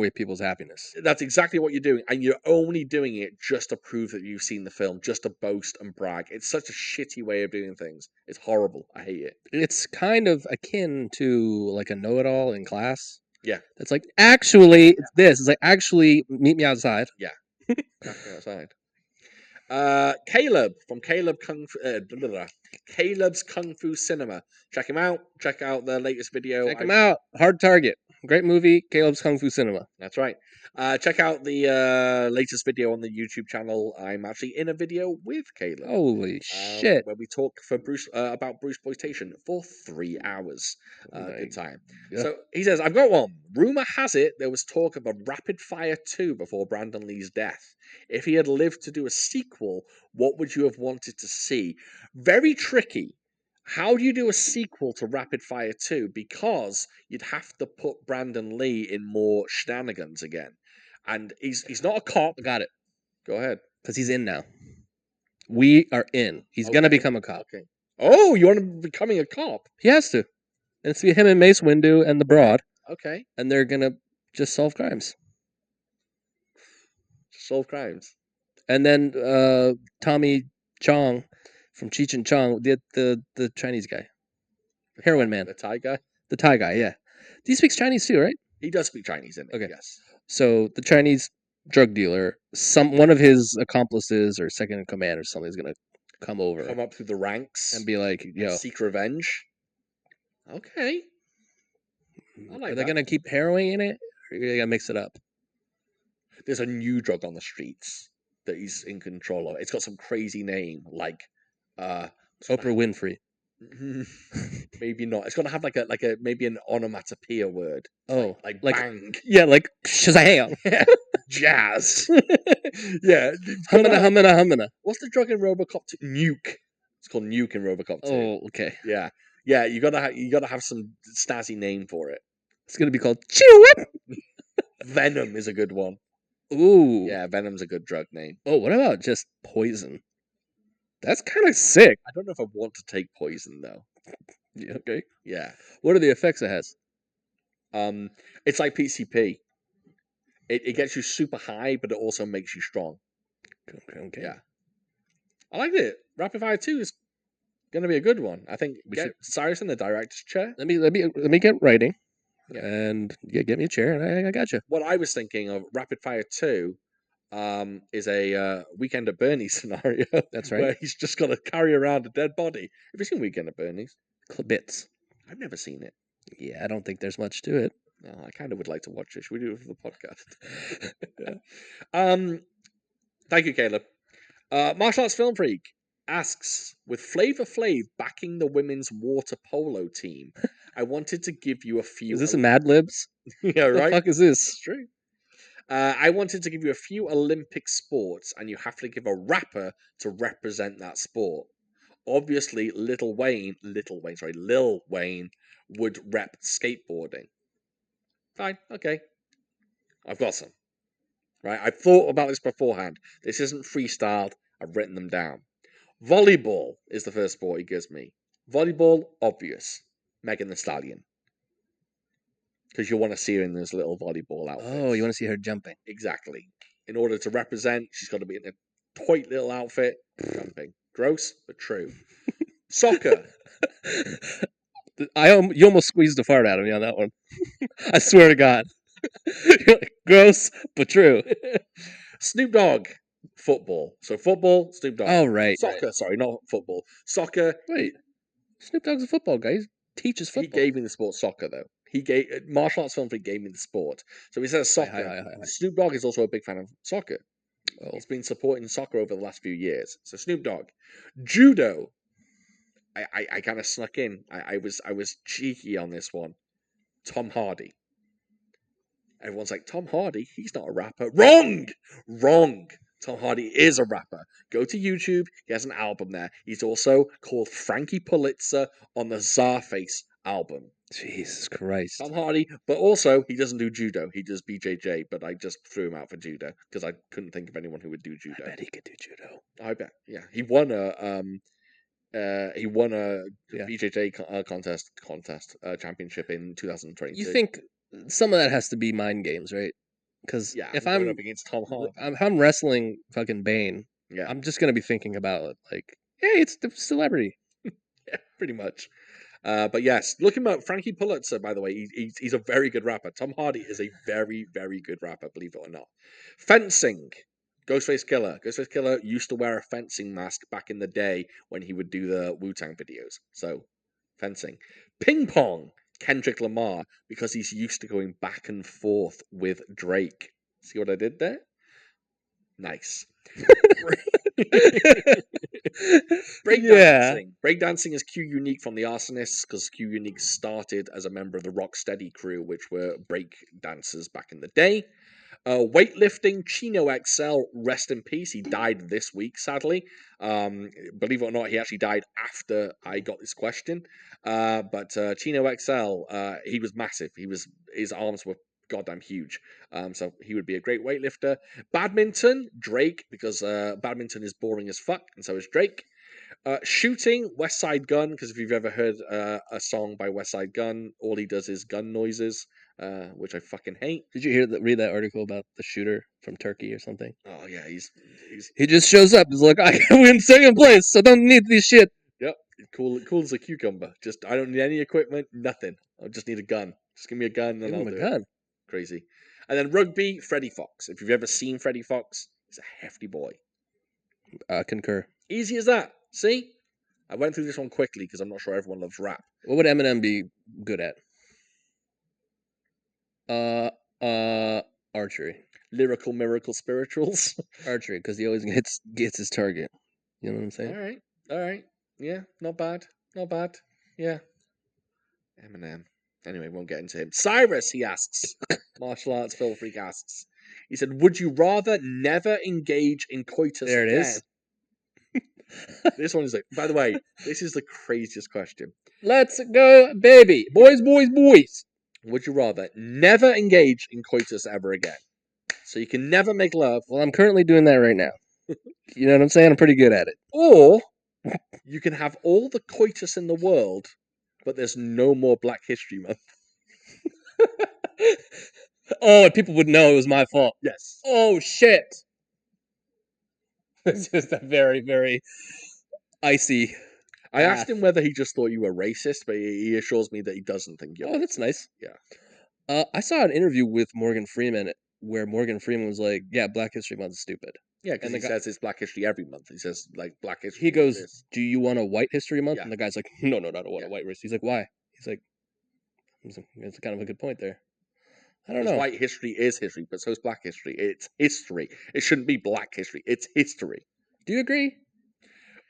people's happiness. That's exactly what you're doing, and you're only doing it just to prove that you've seen the film, just to boast and brag. It's such a shitty way of doing things. It's horrible. I hate it. It's kind of akin to like a know-it-all in class. Yeah. It's like, actually, it's this. It's like, actually, meet me outside. Outside. Caleb from Caleb's Kung Fu Cinema. Check him out. Check out the latest video. Check him out. Hard Target. Great movie. Caleb's Kung Fu Cinema. That's right. Check out the latest video on the YouTube channel. I'm actually in a video with Caleb. Holy shit. Where we talk for Bruce about Bruceploitation for 3 hours. Good time. Yeah. So he says, I've got one. Rumor has it there was talk of a Rapid Fire 2 before Brandon Lee's death. If he had lived to do a sequel, what would you have wanted to see? Very tricky. How do you do a sequel to Rapid Fire 2? Because you'd have to put Brandon Lee in more shenanigans again. And he's not a cop. I got it. Go ahead. Because he's in now. We are in. He's going to Okay. become a cop. Okay. Oh, you want him becoming a cop? He has to. And it's him and Mace Windu and the Broad. Okay. And they're going to just solve crimes. Solve crimes. And then Tommy Chong from Cheech and Chong, the Chinese guy. Heroin Man. The Thai guy? The Thai guy, yeah. He speaks Chinese too, right? He does speak Chinese in it, Okay. yes. So the Chinese drug dealer, one of his accomplices or second in command or something is going to come over Come up through the ranks and be like, and yo. seek revenge. Okay. I like Are they that. going to keep heroin in it? Or are they going to mix it up? There's a new drug on the streets that he's in control of. It's got some crazy name like Oprah Winfrey. Maybe not. It's got to have like a maybe an onomatopoeia word. Oh, Like like bang. yeah, like Shazam. Jazz. Yeah. It's gotta Humana, have- humana, humana. What's the drug in Robocop 2? Nuke. It's called Nuke in Robocop 2. Oh, okay. Yeah. Yeah, you gotta have some snazzy name for it. It's gonna be called Chew Whip. Venom is a good one. Ooh. Yeah, Venom's a good drug name. Oh, what about just poison? That's kind of sick. I don't know if I want to take poison though. Yeah, okay. Yeah. What are the effects it has? It's like PCP. It gets you super high, but it also makes you strong. Okay. Yeah. I like it. Rapid Fire 2 is gonna be a good one. I think We get should- Cyrus in the director's chair. Let me get writing. Yeah. And yeah, get me a chair, and I got you. What I was thinking of Rapid Fire 2 is a Weekend at Bernie's scenario. That's right. Where he's just got to carry around a dead body. Have you seen Weekend at Bernie's? Bits. I've never seen it. Yeah, I don't think there's much to it. Oh, I kind of would like to watch it. Should we do it for the podcast? Yeah. Thank you, Caleb. Martial Arts Film Freak asks, with Flavor Flav backing the women's water polo team, I wanted to give you a few. Is this a Mad Libs? Yeah, What the right. fuck is this? It's true. I wanted to give you a few Olympic sports, and you have to give a rapper to represent that sport. Obviously, Lil Wayne would rep skateboarding. Fine, okay. I've got some. Right, I've thought about this beforehand. This isn't freestyled. I've written them down. Volleyball is the first sport he gives me. Volleyball, obvious. Megan Thee Stallion. Because you want to see her in this little volleyball outfit. Oh, you want to see her jumping? Exactly. In order to represent, she's got to be in a tight little outfit, jumping. Gross, but true. Soccer. You almost squeezed a fart out of me on that one. I swear to God. You're like, gross, but true. Snoop Dogg. Football. So football, Snoop Dogg. Oh, right. Soccer, sorry, not football. Soccer. Wait. Snoop Dogg's a football guy. He teaches football. He gave me the sport soccer, though. He gave Martial Arts Film Freak gave me the sport. So he says soccer. Hi. Snoop Dogg is also a big fan of soccer. Oh. He's been supporting soccer over the last few years. So Snoop Dogg. Judo. I kind of snuck in. I was cheeky on this one. Tom Hardy. Everyone's like, Tom Hardy? He's not a rapper. Wrong! Wrong! Tom Hardy is a rapper. Go to YouTube. He has an album there. He's also called Frankie Pulitzer on the Czarface album. Jesus Christ. Tom Hardy, but also he doesn't do judo. He does BJJ, but I just threw him out for judo because I couldn't think of anyone who would do judo. I bet he could do judo. I bet. Yeah, he won a Yeah. BJJ contest championship in 2022. You think some of that has to be mind games, right? Because Yeah, if going I'm up against Tom Hardy, if I'm wrestling fucking Bane, yeah, I'm just gonna be thinking about like, hey, it's the celebrity. yeah, pretty much. But yes, look him up. Frankie Pulitzer, by the way, he's a very good rapper. Tom Hardy is a very, very good rapper, believe it or not. Fencing. Ghostface Killer. Ghostface Killer used to wear a fencing mask back in the day when he would do the Wu-Tang videos. So, fencing. Ping pong. Kendrick Lamar, because he's used to going back and forth with Drake. See what I did there? Nice. Breakdancing. Breakdancing is Q Unique from the Arsonists because Q Unique started as a member of the Rocksteady crew, which were break dancers back in the day. Weightlifting, Chino XL, rest in peace. He died this week, sadly. Believe it or not, he actually died after I got this question. But Chino XL, he was massive. His arms were goddamn huge. So he would be a great weightlifter. Badminton, Drake, because badminton is boring as fuck, and so is Drake. Shooting, West Side Gun, because if you've ever heard a song by West Side Gun, all he does is gun noises, which I fucking hate. Did you read that article about the shooter from Turkey or something? Oh yeah, he's He just shows up. He's like, I win second place, so don't need this shit. yep, cool as a cucumber. Just I don't need any equipment, nothing. I just need a gun. Just give me a gun, and Give I'll him a do gun. it. Crazy. And then rugby, Freddie Fox. If you've ever seen Freddie Fox, he's a hefty boy. Concur. Easy as that. See, I went through this one quickly because I'm not sure everyone loves rap. What would Eminem be good at? Archery. Lyrical miracle spirituals. Archery, because he always gets his target. You know what I'm saying? All right. Yeah, not bad. Not bad. Yeah. Eminem. Anyway, won't get into him. Cyrus, he asks. Martial arts Phil Freak asks. He said, would you rather never engage in coitus There it again? is. This one is like, by the way, this is the craziest question. Let's go, baby. Boys, boys, boys. Would you rather never engage in coitus ever again? So you can never make love. Well, I'm currently doing that right now. You know what I'm saying? I'm pretty good at it. Or you can have all the coitus in the world, but there's no more Black History Month. Oh, and people would know it was my fault. Yes. Oh, shit. It's just a very, very icy. I asked him whether he just thought you were racist, but he assures me that he doesn't think you're Oh, that's nice. Yeah. I saw an interview with Morgan Freeman where Morgan Freeman was like, yeah, Black History Month is stupid. Yeah, because And he the guy- says it's Black History every month. He says, like, Black History. He goes, this. do you want a White History Month? Yeah. And the guy's like, no, I don't want Yeah. a White History. He's like, why? He's like, it's kind of a good point there. I don't Because know. white history is history, but so is Black history. It's history. It shouldn't be Black history. It's history. Do you agree?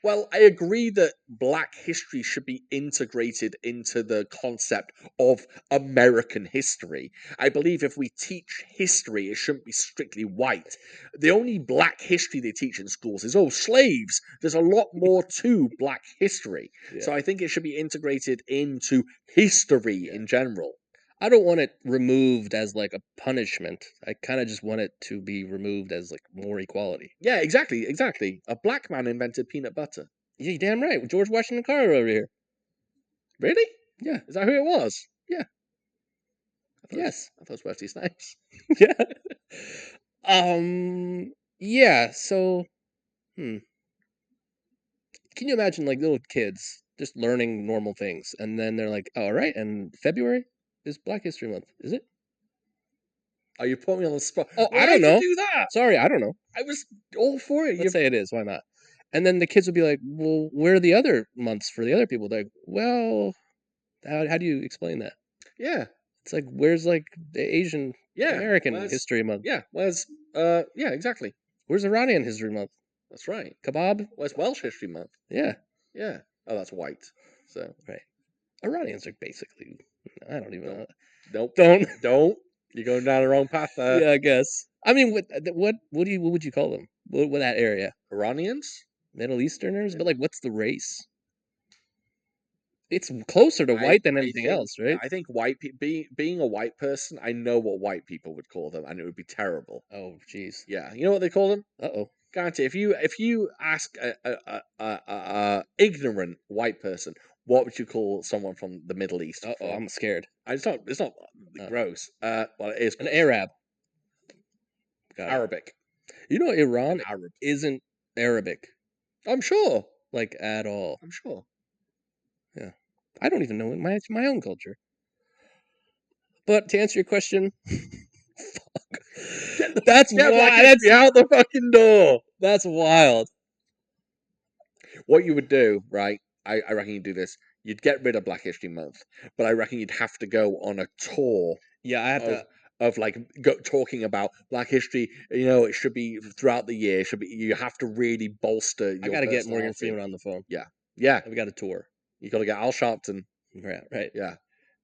Well, I agree that Black history should be integrated into the concept of American history. I believe if we teach history, it shouldn't be strictly white. The only Black history they teach in schools is, oh, slaves. There's a lot more to Black history. Yeah. So I think it should be integrated into history in general. I don't want it removed as like a punishment. I kind of just want it to be removed as like more equality. Yeah, exactly. A black man invented peanut butter. Yeah, you're damn right. George Washington Carver over here. Really? Yeah. Is that who it was? Yeah. Yes. I thought it was Wesley Snipes. Yeah. Yeah, so can you imagine like little kids just learning normal things and then they're like, oh, all right, and February is Black History Month, is it? Are you putting me on the spot? Oh, I Why don't did you know. do that? Sorry, I don't know. I was all for it. Let's say it is. Why not? And then the kids would be like, well, where are the other months for the other people? They're like, well, how do you explain that? Yeah. It's like, where's like the Asian American where's- History Month? Yeah. Where's yeah, exactly. Where's Iranian History Month? That's right. Kebab? Where's Welsh History Month? Yeah. Yeah. Oh, that's white. So Iranians are basically, I don't even know. nope. Don't. You're going down the wrong path there. Yeah, I guess. I mean, what would you call them? What that area? Iranians? Middle Easterners? But like, what's the race? It's closer to white than anything think- else, right? I think white being a white person, I know what white people would call them, and it would be terrible. Oh, jeez. Yeah, you know what they call them? Uh-oh. Guarantee. If you ask a ignorant white person, what would you call someone from the Middle East? Uh-oh, I'm scared. It's not gross. Well, it is An gross. Arab. Got it. Arabic. You know, Iran Arab. isn't Arabic, I'm sure. like, at all. I'm sure. I don't even know my own culture. But to answer your question, fuck. That's Get wild. Black History out the fucking door. That's wild. What you would do, right? I reckon you'd do this. You'd get rid of Black History Month, but I reckon you'd have to go on a tour Yeah, I have to. of like talking about Black history. You know, it should be throughout the year. It should be. You have to really bolster. I Your got to get Morgan personality. Freeman on the phone. Yeah, We got a tour. you got to get Al Sharpton. Right. Yeah.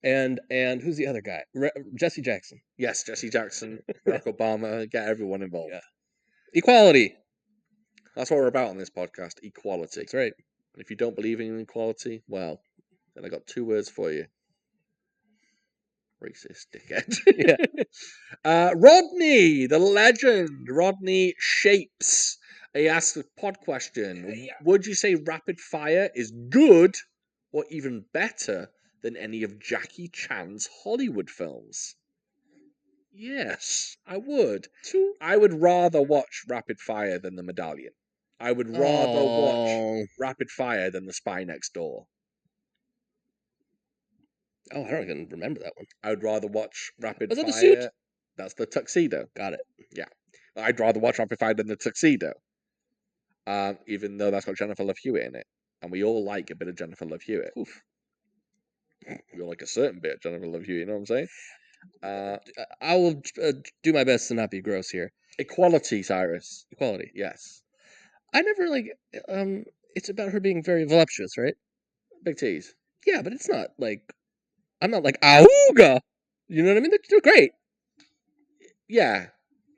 And who's the other guy? Jesse Jackson. Yes, Jesse Jackson, Barack Obama. Get everyone involved. Yeah. Equality. That's what we're about on this podcast: equality. That's right. And if you don't believe in equality, well, then I got 2 words for you. Racist dickhead. Yeah. Rodney, the legend, Rodney Shapes. He asked a pod question. Would you say Rapid Fire is good or even better than any of Jackie Chan's Hollywood films? Yes, I would. I would rather watch Rapid Fire than The Medallion. I would rather watch Rapid Fire than The Spy Next Door. Oh, I don't even remember that one. I would rather watch Rapid Was Fire. that the suit? That's the Tuxedo. Got it. I'd rather watch Rapid Fire than the Tuxedo. Even though that's got Jennifer Love Hewitt in it. And we all like a bit of Jennifer Love Hewitt. Oof. We all like a certain bit of Jennifer Love Hewitt, you know what I'm saying? I will do my best to not be gross here. Equality, Cyrus. Equality. Yes. I never like. It's about her being very voluptuous, right? Big T's. Yeah, but it's not like I'm not like auga. You know what I mean? They're great. Yeah.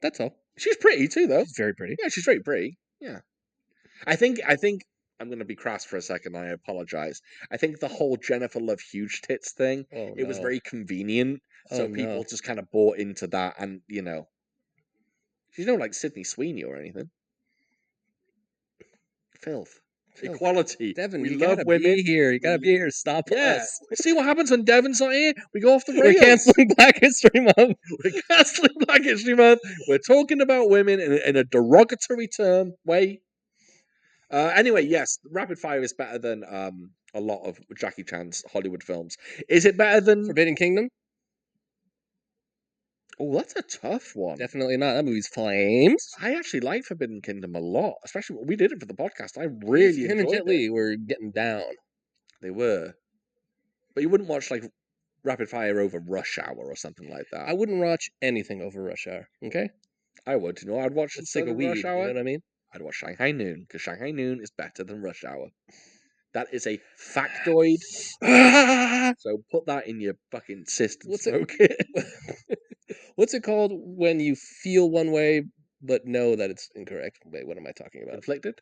That's all. She's pretty too, though. She's very pretty. Yeah, she's very pretty. Yeah. I think I'm gonna be crass for a second. I apologize. I think the whole Jennifer Love huge tits thing, Oh it was no. very convenient, so Oh, people no. just kind of bought into that, and she's no like Sydney Sweeney or anything. Filth. Filth. Equality. Devin, we you love gotta women. be here. You gotta be here to stop Yeah. us. See what happens when Devan's not here? We go off the We're rails. canceling Black History Month. We're canceling Black History Month. We're talking about women in a derogatory term way. Anyway, yes, Rapid Fire is better than a lot of Jackie Chan's Hollywood films. Is it better than? Forbidden Kingdom? Oh, that's a tough one. Definitely not. That movie's flames. I actually like Forbidden Kingdom a lot, especially when we did it for the podcast. I really Him and enjoyed Jet it. Li were getting down. They were, but you wouldn't watch like Rapid Fire over Rush Hour or something like that. I wouldn't watch anything over Rush Hour. Okay, I would. I'd watch let's take a instead of weed. Rush You know Hour. what I mean? I'd watch Shanghai Noon because Shanghai Noon is better than Rush Hour. That is a factoid. So put that in your fucking cyst and What's it- smoke it. What's it called when you feel one way but know that it's incorrect? Wait, what am I talking about? Conflicted?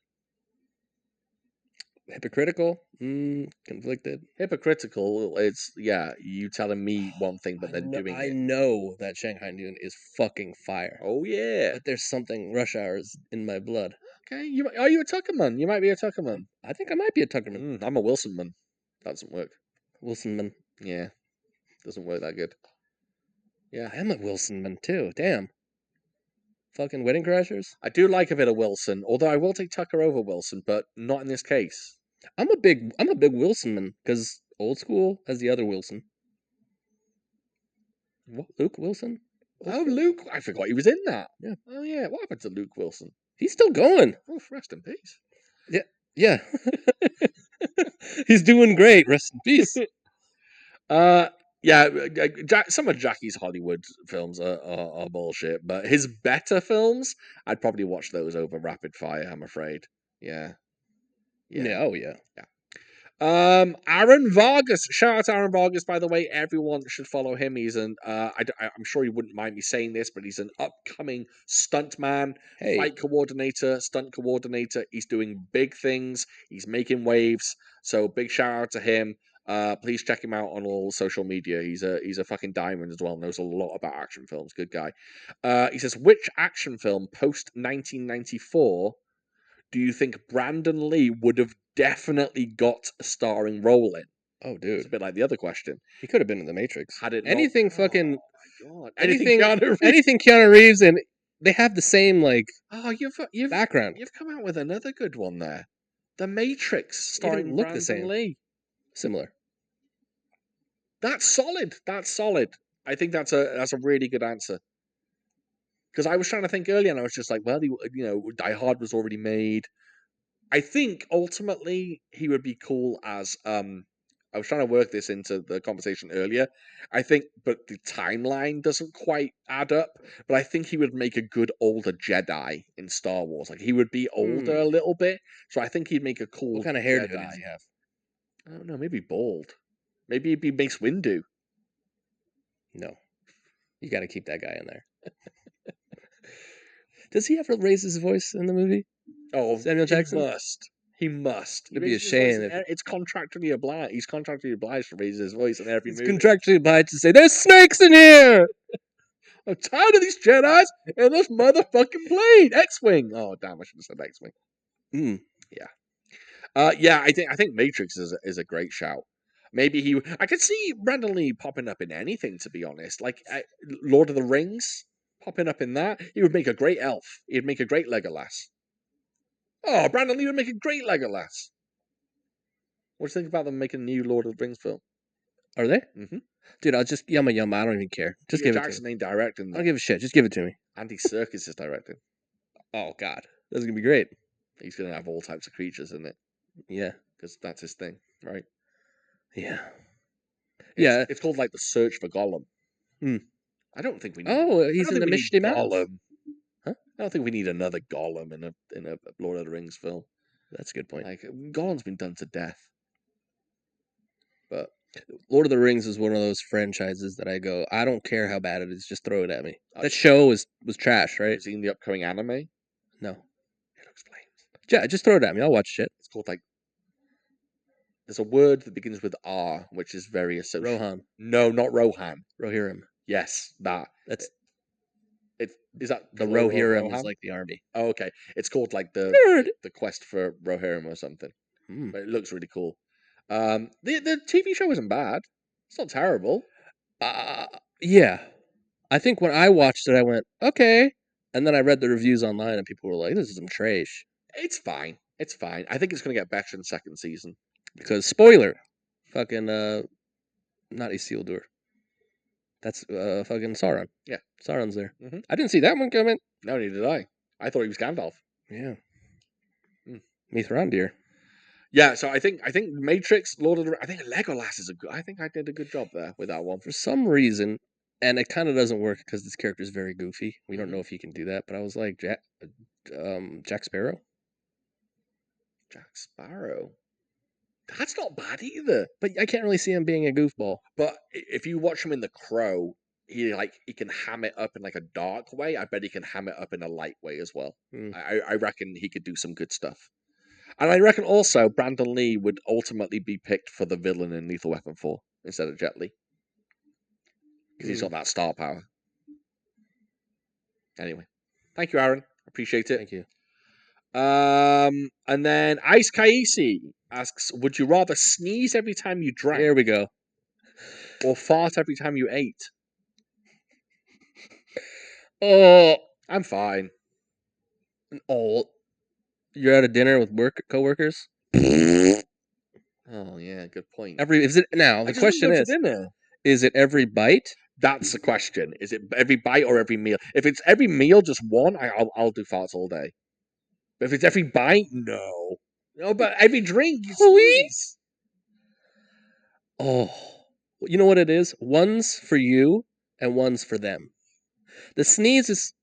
Hypocritical? Conflicted? Hypocritical. It's you telling me one thing but then doing I it. know that Shanghai Noon is fucking fire. Oh yeah. But there's something Rush Hour is in my blood. Okay. Are you a Tuckerman? You might be a Tuckerman. I think I might be a Tuckerman. I'm a Wilsonman. That doesn't work. Wilsonman. Yeah. Doesn't work that good. Yeah. I am a Wilsonman too. Damn. Fucking Wedding Crashers. I do like a bit of Wilson, although I will take Tucker over Wilson, but not in this case. I'm a big Wilsonman because old school has the other Wilson. What? Luke Wilson? Oh, Luke. I forgot he was in that. Yeah. Oh, yeah. What happened to Luke Wilson? He's still going. Oh, rest in peace. Yeah. He's doing great. Rest in peace. Yeah, some of Jackie's Hollywood films are bullshit, but his better films, I'd probably watch those over Rapid Fire, I'm afraid. Yeah. Oh, yeah. Aaron Vargas. Shout out to Aaron Vargas, by the way. Everyone should follow him. He's I'm sure he wouldn't mind me saying this, but he's an upcoming stuntman, Hey. fight coordinator, stunt coordinator. He's doing big things. He's making waves. So big shout out to him. Please check him out on all social media. He's a fucking diamond as well. Knows a lot about action films. Good guy. He says, which action film post 1994 do you think Brandon Lee would have definitely got a starring role in? Oh, It's dude. a bit like the other question. He could have been in The Matrix. Had it Anything not... fucking... Oh, my God. Anything Keanu Reeves. anything Keanu Reeves, and they have the same, like, Oh, you've background. You've come out with another good one there. The Matrix They didn't starring look the Brandon same. Lee. Similar. That's solid. That's solid. I think that's a really good answer. Because I was trying to think earlier, and I was just like, well, Die Hard was already made. I think ultimately he would be cool as I was trying to work this into the conversation earlier. I think, but the timeline doesn't quite add up. But I think he would make a good older Jedi in Star Wars. Like he would be older a little bit, so I think he'd make a cool. What kind of hair Jedi. does he have? I don't know. Maybe bald. Maybe he'd be Mace Windu. No. You got to keep that guy in there. Does he ever raise his voice in the movie? Oh, Samuel Jackson? He must. It'd be a shame if... It's contractually obliged. He's contractually obliged to raise his voice in every movie. He's contractually obliged to say, there's snakes in here! I'm tired of these Jedis and this motherfucking plane. X-Wing. Oh, damn, I should have said X-Wing. Yeah. I think Matrix is a great shout. Maybe I could see Brandon Lee popping up in anything, to be honest. Like Lord of the Rings, popping up in that. He would make a great elf. He'd make a great Legolas. Oh, Brandon Lee would make a great Legolas. What do you think about them making a new Lord of the Rings film? Are they? Mm-hmm. Dude, I'll just yumma. I don't even care. Just give it to me. Jackson ain't directing. I don't give a shit. Just give it to me. Andy Serkis is directing. Oh, God. This is going to be great. He's going to have all types of creatures in it. Yeah. Because that's his thing, right? Yeah. It's called like The Search for Gollum. I don't think we need... Oh, he's in the Mighty Mouse. Gollum. Huh? I don't think we need another Gollum in a Lord of the Rings film. That's a good point. Like Gollum's been done to death. But Lord of the Rings is one of those franchises that I go, I don't care how bad it is, just throw it at me. That show was trash, right? have you seen the upcoming anime? No. It looks flames. Yeah, just throw it at me. I'll watch shit. It's called like. There's a word that begins with R, which is very associated. Rohan. No, not Rohan. Rohirrim. Yes, that. That's Is that the plural of Rohirrim is Rohan? like the army. Oh, okay. It's called like the Nerd. the quest for Rohirrim or something. Hmm. But it looks really cool. The TV show isn't bad. It's not terrible. Yeah. I think when I watched it, I went, okay. And then I read the reviews online and people were like, this is some trash. It's fine. It's fine. I think it's going to get better in the second season. Because, spoiler, fucking, not Isildur. That's fucking Sauron. Yeah. Sauron's there. Mhm. I didn't see that one coming. No, neither did I. I thought he was Gandalf. Yeah. Mm. Mithrandir. Yeah, so I think Matrix, Lord of the I think Legolas is a good. I think I did a good job there with that one. For some reason, and it kind of doesn't work because this character is very goofy. We don't know if he can do that, but I was like, Jack Sparrow? Jack Sparrow. That's not bad either. But I can't really see him being a goofball. But if you watch him in The Crow, he can ham it up in like a dark way. I bet he can ham it up in a light way as well. Hmm. I reckon he could do some good stuff. And I reckon also Brandon Lee would ultimately be picked for the villain in Lethal Weapon 4 instead of Jet Li. Because he's got that star power. Anyway. Thank you, Aaron. Appreciate it. Thank you. And then Ice Kaisi asks, would you rather sneeze every time you drank There we go. or fart every time you ate? Oh, I'm fine. You're at a dinner with coworkers? Oh yeah, good point. The question is it every bite? That's the question. Is it every bite or every meal? If it's every meal, just one, I'll do farts all day. But if it's every bite, no. No, but every drink, you sneeze. Oh, you know what it is? One's for you and one's for them. The sneeze is.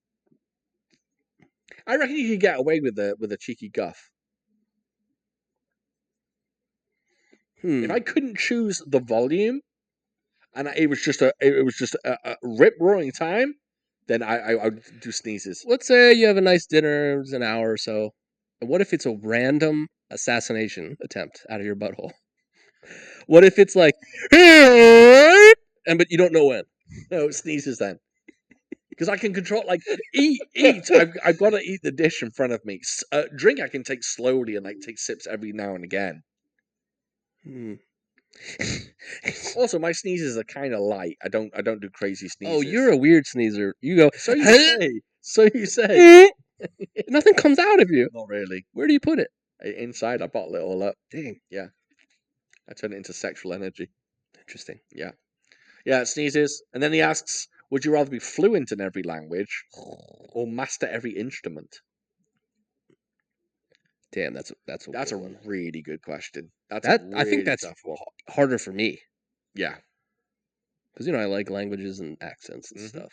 I reckon you could get away with a cheeky guff. If I couldn't choose the volume, and it was just a rip roaring time, then I would do sneezes. Let's say you have a nice dinner, it's an hour or so. And what if it's a random assassination attempt out of your butthole? What if it's like, but you don't know when? No, sneezes then. Because I can control, like, eat. I've got to eat the dish in front of me. Drink, I can take slowly and like take sips every now and again. Also, my sneezes are kind of light. I don't do crazy sneezes. Oh, you're a weird sneezer. You go. So you say. So you say. Nothing comes out of you. Not really. Where do you put it? Inside, I bottle it all up. Dang. Yeah. I turn it into sexual energy. Interesting. Yeah. Yeah, it sneezes. And then he asks, would you rather be fluent in every language or master every instrument? Damn, that's a one. Really good question. I think that's harder for me. Yeah. Because, I like languages and accents and stuff.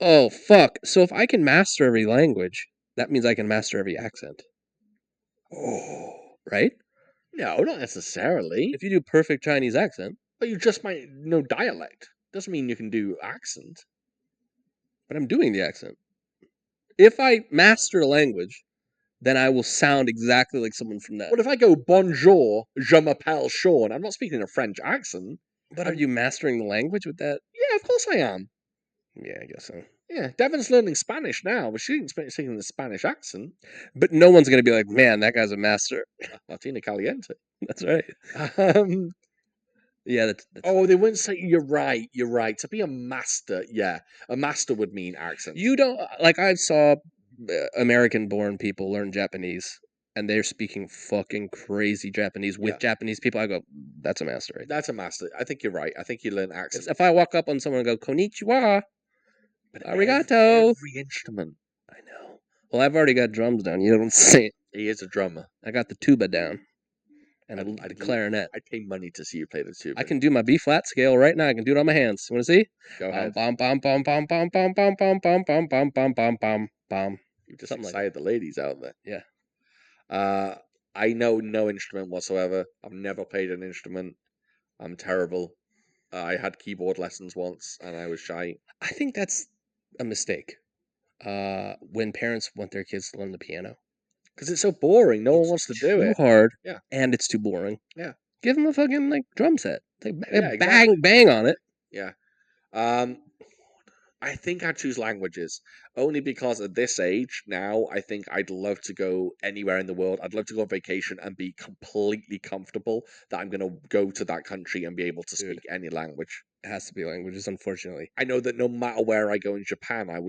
Oh, fuck. So if I can master every language, that means I can master every accent. Oh. Right? No, not necessarily. If you do perfect Chinese accent. But you just might know dialect. Doesn't mean you can do accent. But I'm doing the accent. If I master a language, then I will sound exactly like someone from that. Well, if I go bonjour, je m'appelle Sean, I'm not speaking a French accent. But are you mastering the language with that? Yeah, of course I am. Yeah, I guess so. Yeah, Devan's learning Spanish now, but she didn't speak the Spanish accent. But no one's going to be like, man, that guy's a master. Latina Caliente. That's right. Yeah, that's... Oh, they wouldn't say you're right. You're right. To be a master, yeah, a master would mean accent. You don't like. I saw American-born people learn Japanese, and they're speaking fucking crazy Japanese with Japanese people. I go, that's a master. Right? That's a master. I think you're right. I think you learn accent. If I walk up on someone and go konnichiwa, arigato, every instrument. I know. Well, I've already got drums down. You don't say it. He is a drummer. I got the tuba down. And the clarinet. I'd pay money to see you play the tuba. I can do my B flat scale right now. I can do it on my hands. You want to see? Go ahead. Bum bum bum bum bum bum bum bum bum bum bum bum bum bum bum. You just excited the ladies out there. Yeah. I know no instrument whatsoever. I've never played an instrument. I'm terrible. I had keyboard lessons once, and I was shy. I think that's a mistake. When parents want their kids to learn the piano, Because it's so boring. No one wants to do too it. hard, Yeah. and it's too boring. Yeah. Give them a fucking like drum set. Like, Yeah, bang exactly. bang on it. Yeah. I think I'd choose languages only because at this age now, I think I'd love to go anywhere in the world. I'd love to go on vacation and be completely comfortable that I'm going to go to that country and be able to Dude. speak any language. It has to be languages, unfortunately. I know that no matter where I go in Japan, I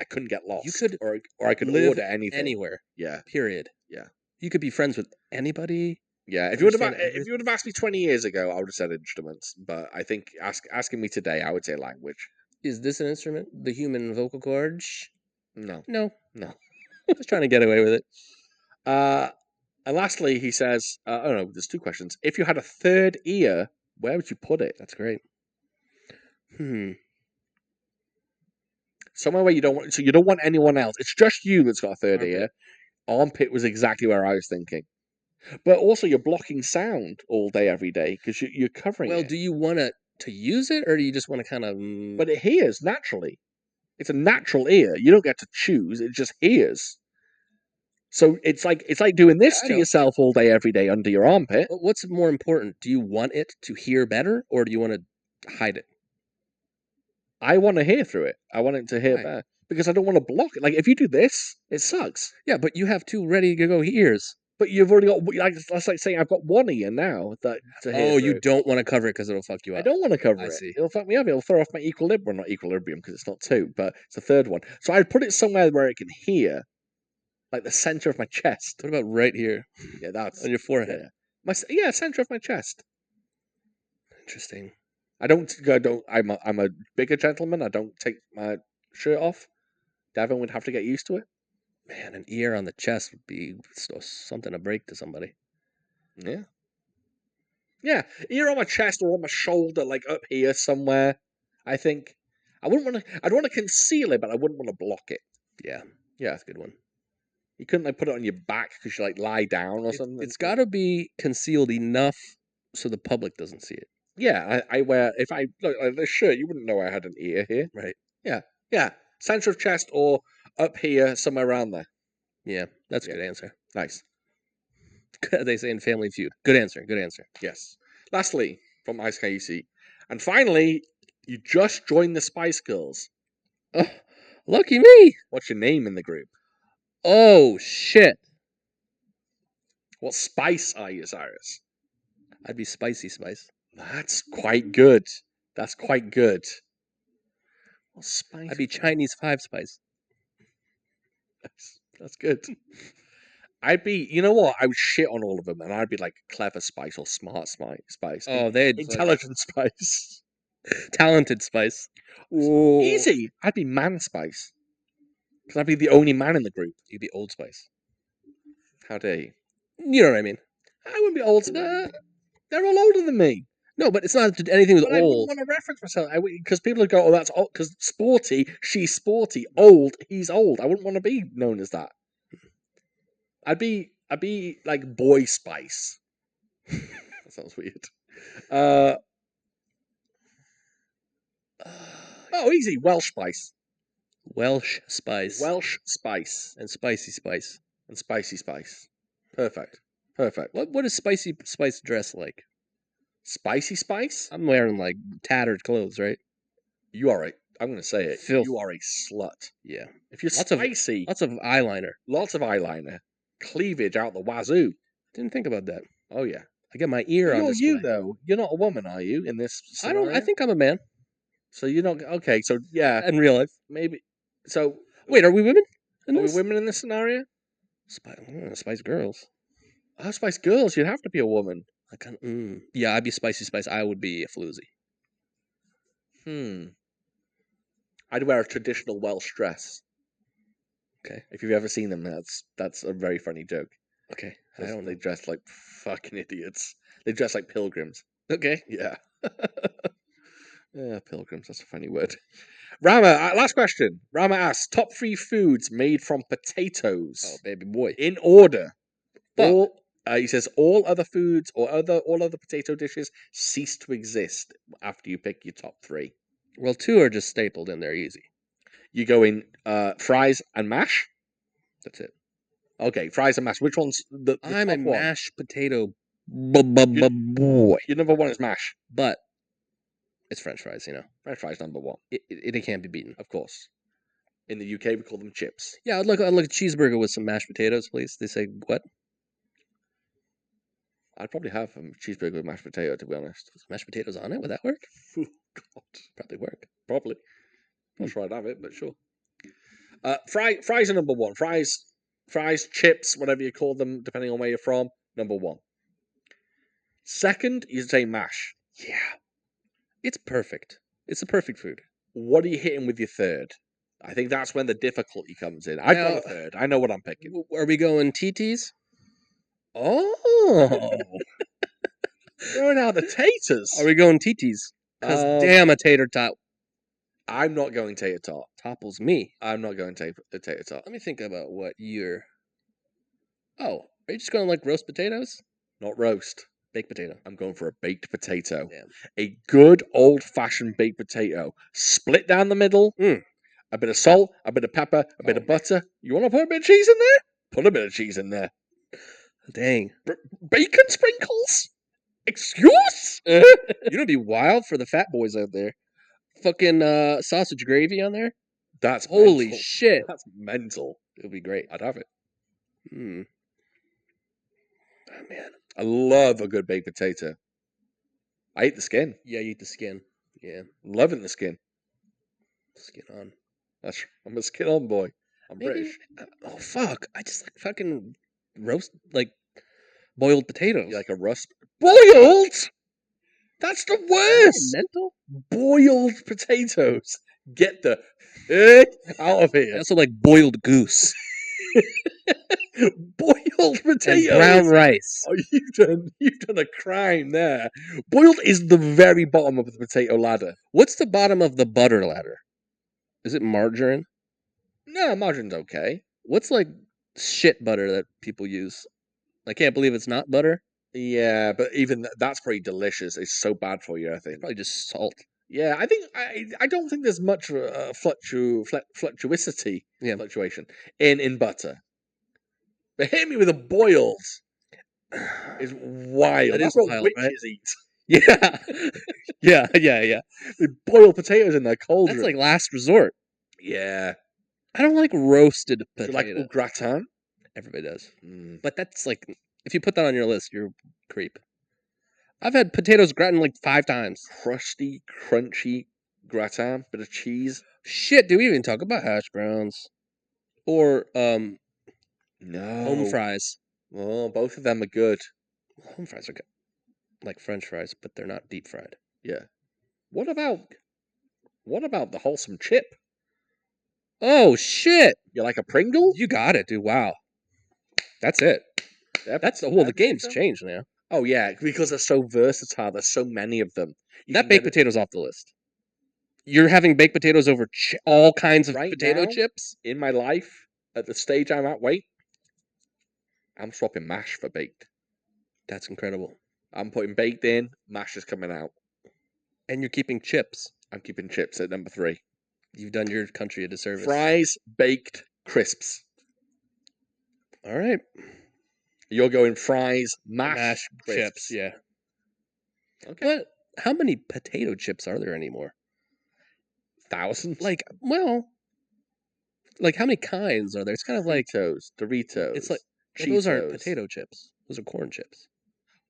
couldn't get lost. could or I could Live order anything. anywhere. Yeah, Period. Yeah. You could be friends with anybody. yeah. If you would Understand have asked me 20 years ago, I would have said instruments. But I think asking me today, I would say language. Is this an instrument? The human vocal cords? No, No. no. Just trying to get away with it. And lastly, he says, oh no, there's two questions. If you had a third ear, where would you put it? That's great. Somewhere where you don't want anyone else. It's just you that's got a third Armpit. ear. Armpit was exactly where I was thinking. But also, you're blocking sound all day, every day, because you're covering Well, it. do you want to use it, or do you just want to kind of? But it hears naturally. It's a natural ear. You don't get to choose. It just hears. So it's like doing this I to know. yourself all day, every day under your armpit. What's more important? Do you want it to hear better, or do you want to hide it? I want to hear through it. I want it to hear Right. better because I don't want to block it. Like if you do this, it sucks. Yeah, but you have two ready to go ears. But you've already got that's like saying I've got one ear now that to hear. Oh, you through. don't want to cover it because it'll fuck you up. I don't want to cover I it. see. It'll fuck me up. It'll throw off my equilibrium. Well, not equilibrium because it's not two, but it's the third one. So I'd put it somewhere where it can hear, like the center of my chest. What about right here Yeah, that's on your forehead? yeah, center of my chest. Interesting. I'm a bigger gentleman. I don't take my shirt off. Devan would have to get used to it. Man, an ear on the chest would be something to break to somebody. Yeah. Yeah, ear on my chest or on my shoulder, like up here somewhere. I think I'd want to conceal it, but I wouldn't want to block it. Yeah, Yeah, that's a good one. You couldn't like put it on your back because you like lie down or something. It's got to be concealed enough so the public doesn't see it. Yeah, I wear if I look like this shirt, you wouldn't know I had an ear here. Right. Yeah, center of chest or up here, somewhere around there. Yeah, that's a Yeah. good answer. Nice. They say in Family Feud. Good answer. Good answer. Yes. Lastly, from Ice Casey, and finally, you just joined the Spice Girls. Oh, lucky me. What's your name in the group? Oh shit. What spice are you, Cyrus? I'd be Spicy Spice. That's quite good. That's quite good. What spice? I'd be Chinese 5 Spice. That's good. I'd be, you know what? I would shit on all of them, and I'd be like clever spice or smart spice. Oh, they'd Intelligent spice. talented Spice. Ooh. Easy. I'd be man spice. Because I'd be the only man in the group. You'd be Old Spice. How dare you? You know what I mean? I wouldn't be old. They're all older than me. No, but it's not anything with But I wouldn't old. want to reference myself. Because people would go, oh, that's old. Because sporty, she's sporty. Old, he's old. I wouldn't want to be known as that. I'd be like boy spice. That sounds weird. Oh, easy. Welsh spice. Welsh Spice. Welsh spice. And Spicy Spice. And spicy spice. Perfect. What does Spicy Spice dress like? Spicy spice? I'm wearing like tattered clothes, right? You are I'm going to say it. Filth. You are a slut. Yeah. If you're Lots of- spicy, Lots of eyeliner. lots of eyeliner, cleavage out the wazoo. Didn't think about that. Oh, yeah. I get my ear on You're display. you, though. You're not a woman, are you, in this scenario? I think I'm a man So you're not... Okay, so, yeah, in real life. maybe... So, Wait, are we women? are we women in this scenario? Spice Girls. Oh, Spice Girls, you'd have to be a woman. Yeah, I'd be Spicy Spice. I would be a floozy. I'd wear a traditional Welsh dress. Okay. If you've ever seen them, that's a very funny joke. Okay. I don't. They dress like fucking idiots. They dress like pilgrims. Okay. Yeah. Yeah, pilgrims. That's a funny word. Rama, last question. Rama asks, top 3 foods made from potatoes. Oh, baby boy. In order. Fuck. He says all other foods or all other potato dishes cease to exist after you pick your top 3. Well, 2 are just stapled in there easy. You go in fries and mash. That's it. Okay, fries and mash. Which one's the I'm top a one? mashed potato boy. Your number 1 is mash. But it's French fries, French fries number 1, It can't be beaten. of course. In the UK, we call them chips. Yeah, I'd like a cheeseburger with some mashed potatoes, please. They say what? I'd probably have a cheeseburger with mashed potato, to be honest. Mashed potatoes on it? Would that work? Oh, God. Probably work. Probably. Not sure I'd have it, but sure. Fries are number 1. Fries, chips, whatever you call them, depending on where you're from, number 1. Second, you say mash. Yeah. It's perfect. It's a perfect food. What are you hitting with your third? I think that's when the difficulty comes in. I've got a third. I know what I'm picking. Are we going TTs? Oh. Throwing out the taters. Are we going TTs? Because damn, a tater tot I'm not going tater tot. topples me. I'm not going tater tot. Let me think about what you're... Oh, are you just going like roast potatoes? Not roast. Baked potato. I'm going for a baked potato. Damn. A good old-fashioned baked potato. Split down the middle. A bit of salt, a bit of pepper, a bit of butter. You want to put a bit of cheese in there? Put a bit of cheese in there. Dang. Bacon sprinkles? Excuse? You know what'd be wild for the fat boys out there? Fucking sausage gravy on there? That's Holy mental. shit. That's mental. It'll be great. I'd have it. Oh, man. I love a good baked potato. I eat the skin. Yeah, you eat the skin. Yeah. Loving the skin. Skin on. I'm a skin on boy. I'm Maybe, British. oh, fuck. I just like fucking roast, like, boiled potatoes. You like a rust? Boiled? That's the worst. Mental? Boiled potatoes. Get the heck out of I here. also like boiled goose. Boiled potatoes. And brown rice. Oh, you've done a crime there. Boiled is the very bottom of the potato ladder. What's the bottom of the butter ladder? Is it margarine? No, margarine's okay. What's like shit butter that people use? I can't believe it's not butter. Yeah, but even that's pretty delicious. It's so bad for you, I think. Probably just salt. Yeah, I think I don't think there's much fluctuation in butter. But hit me with a boiled is wild. That That's is what wild, witches right? eat. Yeah. yeah. They boil potatoes in their cauldron. That's like last resort. Yeah. I don't like roasted Do you potato. like au gratin? Everybody does. Mm. But that's like, if you put that on your list, you're a creep. I've had potatoes gratin like 5 times. Crusty, crunchy gratin, bit of cheese. Shit, do we even talk about hash browns? Or No. home fries? Oh, both of them are good. Home fries are good. Like French fries, but they're not deep fried. Yeah. What about the wholesome chip? Oh, shit! You like a Pringle? You got it, dude. Wow. That's it. That's the game's changed now. Oh, yeah, because they're so versatile. There's so many of them. That baked potato's off the list. You're having baked potatoes over all kinds of potato chips? In my life, at the stage I'm at, I'm swapping mash for baked. That's incredible. I'm putting baked in, mash is coming out. And you're keeping chips. I'm keeping chips at number 3. You've done your country a disservice. Fries, baked, crisps. All right. You're going fries, mash chips. Yeah. Okay. But how many potato chips are there anymore? Thousands. Like, well, like how many kinds are there? It's kind of like Doritos. It's like those aren't potato chips. Those are corn chips.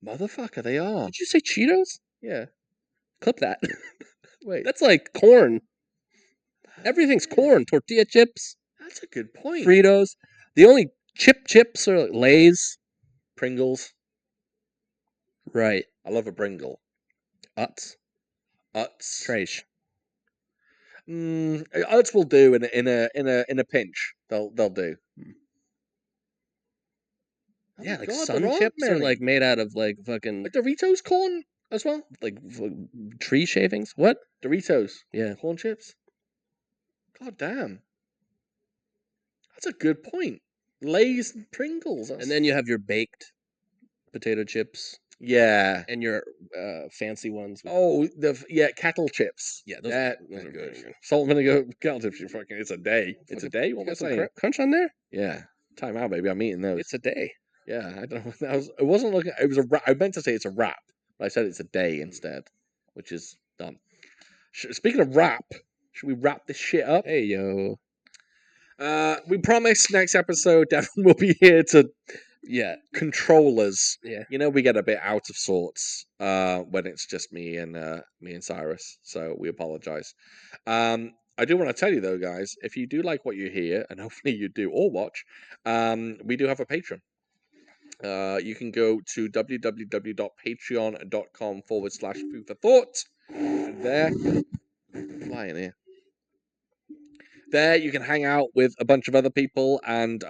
Motherfucker, they are. Did you say Cheetos? Yeah. Clip that. Wait. That's like corn. Everything's corn. Tortilla chips. That's a good point. Fritos. The only chips are like Lay's. Pringles. Right. I love a Pringle. Utz. Trash. Utz will do in a pinch. They'll do. Yeah, like sun chips are like made out of like fucking Doritos corn as well. Like tree shavings. What? Doritos. Yeah. Corn chips. God damn. That's a good point. Lay's and Pringles. And then you have your baked potato chips Yeah. and your fancy ones. Oh, kettle chips. Yeah, those are are very good. Salt and vinegar kettle chips. It's a day. It's a Fucking- day. You What got was I some saying? crunch on there? Yeah. Time out, baby. I'm eating those. It's a day. Yeah, I don't know. It wasn't looking. It was a. I meant to say it's a wrap, but I said it's a day instead, which is dumb. Speaking of wrap, should we wrap this shit up? Hey, yo. We promise next episode Devin will be here to Yeah. control us. Yeah. You know, we get a bit out of sorts when it's just me and Cyrus, so we apologize. I do want to tell you though, guys, if you do like what you hear, and hopefully you do or watch, we do have a Patreon. You can go to www.patreon.com/food for thought. And there, flying here. There, you can hang out with a bunch of other people. And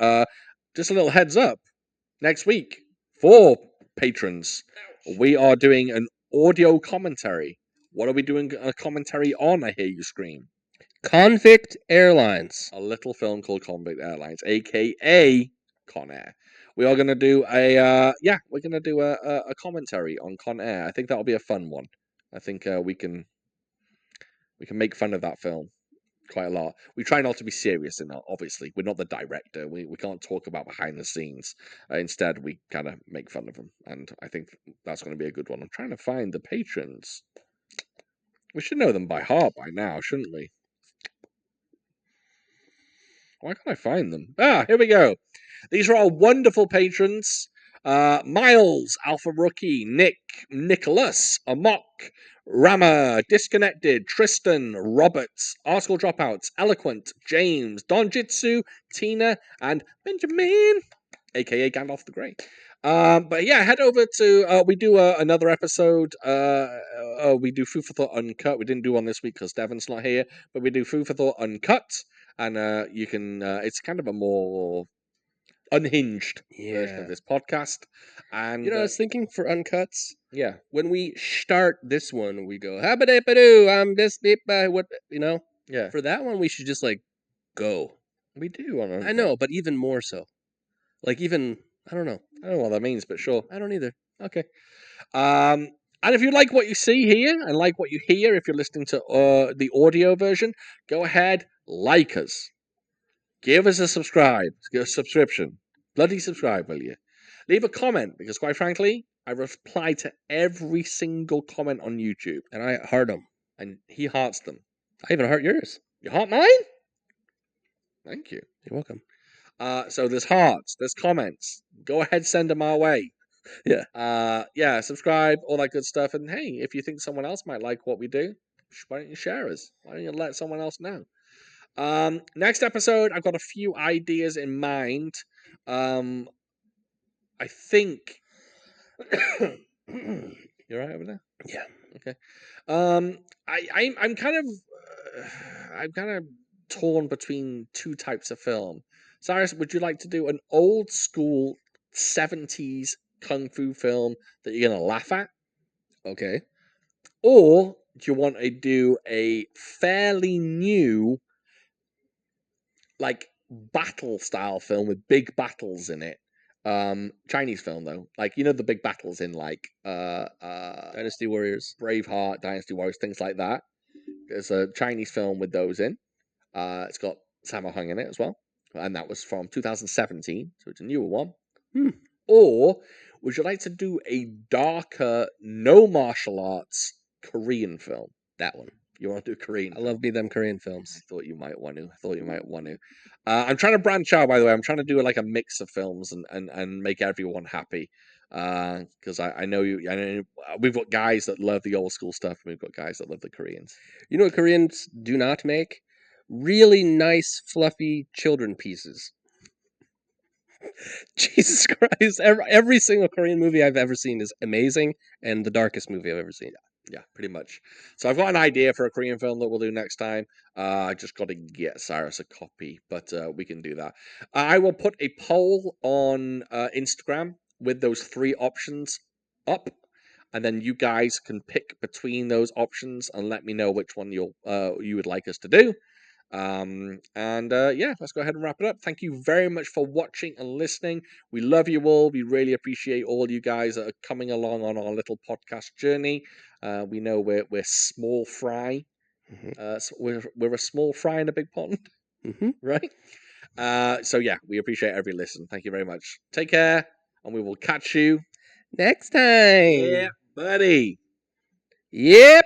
just a little heads up next week for patrons, we are doing an audio commentary. What are we doing a commentary on? I hear you scream. Convict Airlines. A little film called Convict Airlines, aka Con Air. We are going to do a commentary on Con Air. I think that'll be a fun one. I think we can make fun of that film quite a lot. We try not to be serious in that. Obviously, we're not the director. We can't talk about behind the scenes. Instead, we kind of make fun of them, and I think that's going to be a good one. I'm trying to find the patrons. We should know them by heart by now, shouldn't we? Why can't I find them? Ah, here we go. These are our wonderful patrons. Miles, Alpha Rookie, Nick, Nicholas, Amok, Rama, Disconnected, Tristan, Roberts, Article Dropouts, Eloquent, James, Don Jitsu, Tina, and Benjamin, aka Gandalf the Grey. But yeah, head over to we do another episode. We do Food for Thought Uncut. We didn't do one this week because Devan's not here, but we do Food for Thought Uncut, and you can. It's kind of a more unhinged version of this podcast. And I was thinking for Uncuts, yeah, when we start this one, we go, habba-dabba-doo, I'm this beep, what, yeah, For that one, we should just, go. we do on Uncut. I know, but even more so. I don't know. I don't know what that means, but sure. I don't either. Okay. And if you like what you see here and like what you hear, if you're listening to the audio version, go ahead, like us. Give us a subscription. Bloody subscribe, will you? Leave a comment, because quite frankly, I reply to every single comment on YouTube. And I heart them. And he hearts them. I even heart yours. You heart mine? Thank you. You're welcome. So there's hearts, there's comments. Go ahead, send them our way. Yeah. Subscribe, all that good stuff. And hey, if you think someone else might like what we do, why don't you share us? Why don't you let someone else know? Next episode, I've got a few ideas in mind. I think you're right over there. Yeah. Okay. I'm kind of torn between two types of film. Cyrus, would you like to do an old school 70s kung fu film that you're gonna laugh at? Okay. Or do you want to do a fairly new, battle style film with big battles in it? Chinese film though, the big battles in Dynasty Warriors, Braveheart, Dynasty Warriors, things like that. There's a Chinese film with those in. It's got Sammo Hung in it as well, and that was from 2017, so it's a newer one. Or would you like to do a darker, no martial arts Korean film? That one. You want to do Korean? I love them Korean films. I thought you might want to. I'm trying to branch out, by the way. I'm trying to do a mix of films and make everyone happy. Because I know we've got guys that love the old school stuff, and we've got guys that love the Koreans. You know what Koreans do not make? Really nice, fluffy children pieces. Jesus Christ. Every single Korean movie I've ever seen is amazing, and the darkest movie I've ever seen. Yeah, pretty much. So I've got an idea for a Korean film that we'll do next time. I just got to get Cyrus a copy, but we can do that. I will put a poll on Instagram with those 3 options up, and then you guys can pick between those options and let me know which one you would like us to do. Yeah, let's go ahead and wrap it up. Thank you very much for watching and listening. We love you all. We really appreciate all you guys that are coming along on our little podcast journey. We know we're small fry. So we're a small fry in a big pond, right? So yeah, we appreciate every listen. Thank you very much. Take care, and we will catch you Next time. buddy. Yep.